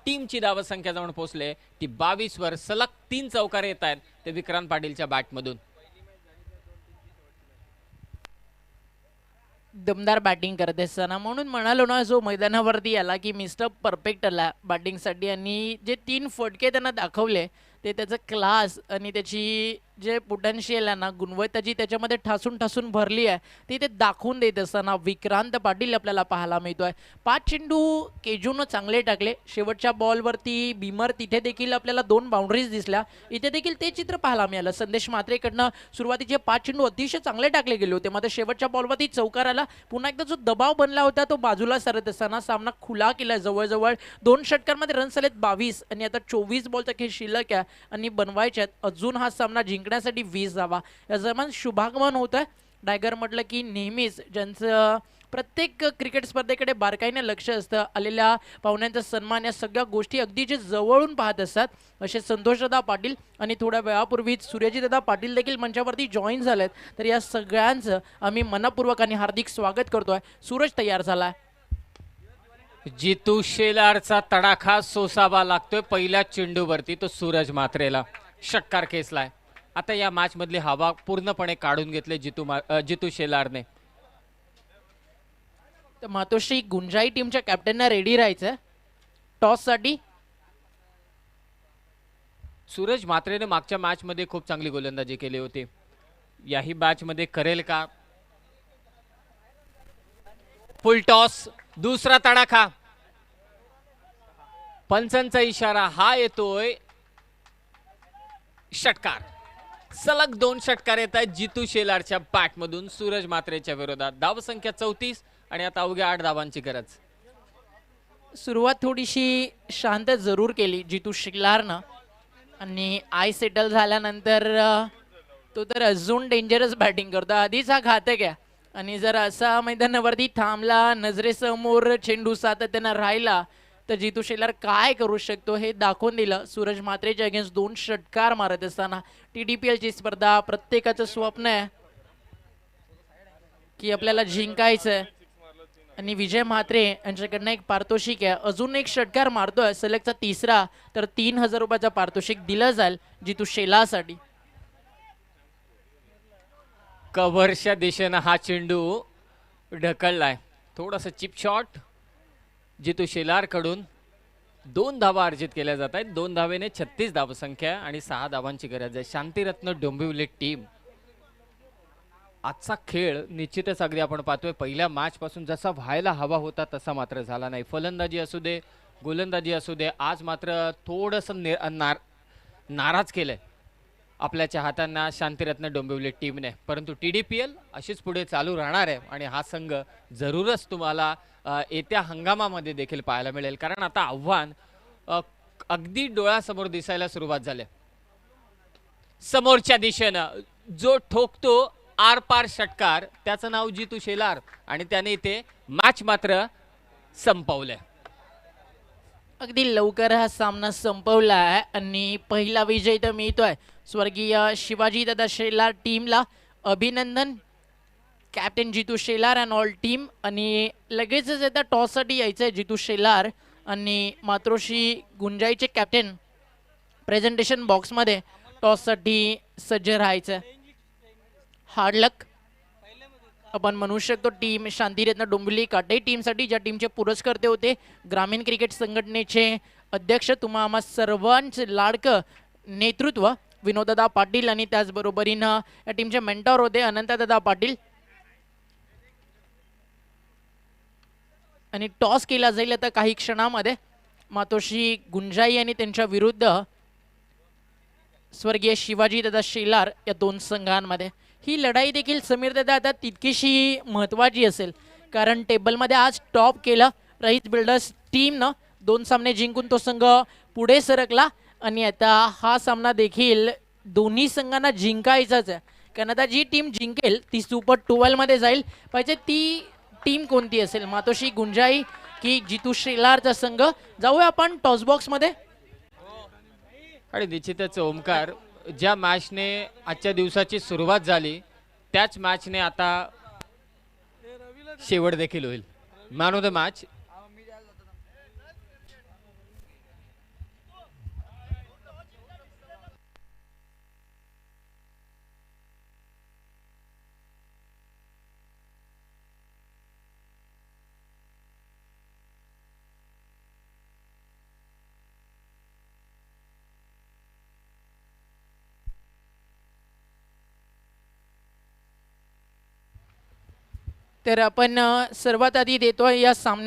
[SPEAKER 1] टीमची धावसंख्या जाऊन पोहोचले ती 22 वर. सलग 3 चौकार येत आहेत ते विक्रांत पाटीलच्या बॅटमधून.
[SPEAKER 6] दमदार बॅटिंग करत असताना म्हणून म्हणालो ना, जो मैदानावरती आला की मिस्टर परफेक्ट आला बॅटिंगसाठी आणि जे 3 फटके त्यांना दाखवले ते त्याचं क्लास आणि त्याची जे पोटेन्शियल आहे ना, गुणवत्ता जी त्याच्यामध्ये ठासून ठासून भरली आहे ती ते दाखवून देत असताना विक्रांत पाटील आपल्याला पाहायला मिळतोय. 5 चेंडू केजून चांगले टाकले. शेवटच्या बॉलवरती भीमर तिथे देखील आपल्याला 2 बाउंड्रीज दिसल्या. इथे देखील ते चित्र पाहायला मिळालं. संदेश म्हात्रेकडनं सुरुवातीचे 5 चेंडू अतिशय चांगले टाकले गेले होते, मात्र शेवटच्या बॉलवरती चौकार आला. पुन्हा एकदा जो दबाव बनला होता तो बाजूला सरत असताना सामना खुला केला. जवळजवळ 2 षटकांमध्ये रन्स आलेत 22 आणि आता 24 बॉलचा खेळ शिल्लक आहे आणि बनवायचे आहेत अजून हा सामना जिंकण्यासाठी 20 धावा. या दरम्यान शुभागमन होत आहे. टायगर म्हटलं की नेहमीच ज्यांचं प्रत्येक क्रिकेट स्पर्धेकडे बारकाईने लक्ष असतं, आलेल्या पाहुण्यांचा सन्मान, या सगळ्या गोष्टी अगदी जे जवळून पाहत असतात असे संतोषदादा पाटील आणि थोड्या वेळापूर्वीच सूर्यजीदादा पाटील देखील मंचावरती जॉईन झालेत. तर या सगळ्यांचं आम्ही मनपूर्वक आणि हार्दिक स्वागत करतोय. सूरज तयार झाला.
[SPEAKER 1] जितू शेलारचा तडाखा सोसावा लागतोय पहिल्या चेंडूवरती. तो सूरज मात्रेला षटकार खेचलाय. आता या मॅच मधली हवा पूर्णपणे काढून घेतले जितू शेलारने.
[SPEAKER 6] तर मातोश्री गुंजाई टीमच्या कॅप्टनना रेडी राहायचं टॉस साठी.
[SPEAKER 1] सूरज मात्रेने मागच्या मॅच मध्ये खूप चांगली गोलंदाजी केली होती. याही मॅच मध्ये करेल का? फुल टॉस, दुसरा तडाखा. पंचांचा इशारा हा येतोय. षटकार. सलग 2 षटकार येत आहेत जितू शेलारच्या बॅटमधून सूरज मात्रेच्या विरोधात. धावसंख्या 34 आणि आता अवघ्या 8 धावांची गरज.
[SPEAKER 6] सुरुवात थोडीशी शांत जरूर केली जितू शेलारनं आणि आय सेटल झाल्यानंतर तो तर अजून डेंजरस बॅटिंग करतो. आधीच हा घातक आहे आणि जर असा मैदानावरती थांबला, नजरेसमोर चेंडू सातत्यानं राहिला तर जितू शेलार काय करू शकतो हे दाखवून दिलं. सूरज म्हात्रेच्या अगेन्स्ट 2 षटकार मारत असताना TDPL ची स्पर्धा प्रत्येकाचं स्वप्न आहे की आपल्याला जिंकायचंय आणि विजय म्हात्रे यांच्याकडनं एक पारितोषिक आहे. अजून एक षटकार मारतोय, सलगचा तिसरा, तर 3000 रुपयाचा पारितोषिक दिलं जाईल जितू शेलारसाठी.
[SPEAKER 1] कव्हरच्या दिशेनं हा चेंडू ढकललाय. थोडासा चिप शॉट जितू शेलार कडून. 2 धावा अर्जित केल्या जात आहेत. 2 धावेने 36 धावसंख्या आणि 6 धावांची गरज आहे. शांतिरत्न डोंबिवली टीम आजचा खेळ निश्चितच अगदी आपण पाहतोय पहिल्या मॅच पासून जसा व्हायला हवा होता तसा मात्र झाला नाही. फलंदाजी असू दे, गोलंदाजी असू दे, आज मात्र थोडंसं नाराज केलंय आपल्या चाहत्यांना शांतिरत्न डोंबिवली टीमने. परंतु TDPL अशीच पुढे चालू राहणार आहे आणि हा संघ जरूरच तुम्हाला येत्या हंगामामध्ये देखील पाहायला मिळेल, कारण आता आव्हान अगदी डोळ्यासमोर दिसायला सुरुवात झाली. समोरच्या दिशेनं जो ठोकतो आरपार षटकार त्याचं नाव जितू शेलार आणि त्याने इथे मॅच मात्र संपवलंय.
[SPEAKER 6] अगदी लवकर हा सामना संपवला आहे आणि पहिला विजय तर मिळतोय स्वर्गीय शिवाजी दादा शेलार टीमला. अभिनंदन captain Jitu Shelar and all team. आणि लगेचच आता टॉससाठी यायचं आहे जितू शेलार आणि मातोश्री गुंजाईचे कॅप्टन प्रेझेंटेशन बॉक्समध्ये टॉससाठी सज्ज राहायचं. हार्ड लक आपण म्हणू शकतो टीम शांतिरत्न डोंबिवली काटे टीमसाठी, ज्या टीमचे पुरस्कर्ते होते ग्रामीण क्रिकेट संघटनेचे अध्यक्ष तुम्हा आम्हा सर्वांचे लाडकं नेतृत्व विनोददादा पाटील आणि त्याचबरोबरीनं या टीमचे मेंटॉर होते अनंतदादा पाटील. आणि टॉस केला जाईल आता काही क्षणामध्ये. मातोश्री गुंजाई आणि त्यांच्या विरुद्ध स्वर्गीय शिवाजी दादा शेलार या दोन संघांमध्ये. ही लढाई देखील समीर दादा आता तितकीशी महत्त्वाची असेल, कारण टेबलमध्ये आज टॉप केलं रईस बिल्डर्स टीमनं. 2 सामने जिंकून तो संघ पुढे सरकला आणि आता हा सामना देखील दोन्ही संघांना जिंकायचाच आहे, कारण आता जी टीम जिंकेल ती सुपर 12 मध्ये जाईल. पाहिजे ती टीम कोणती असेल, मातोश्री गुंजाई की जितू शेलारचा संघ. जाऊया आपण टॉस बॉक्स मध्ये.
[SPEAKER 1] आणि निश्चितच ओमकार, ज्या मॅचने आजच्या दिवसाची सुरुवात झाली त्याच मॅचने आता शेवट देखील होईल. मॅन ऑफ द मॅच
[SPEAKER 6] तर आपण सर्वात आधी देतोय या सामन्या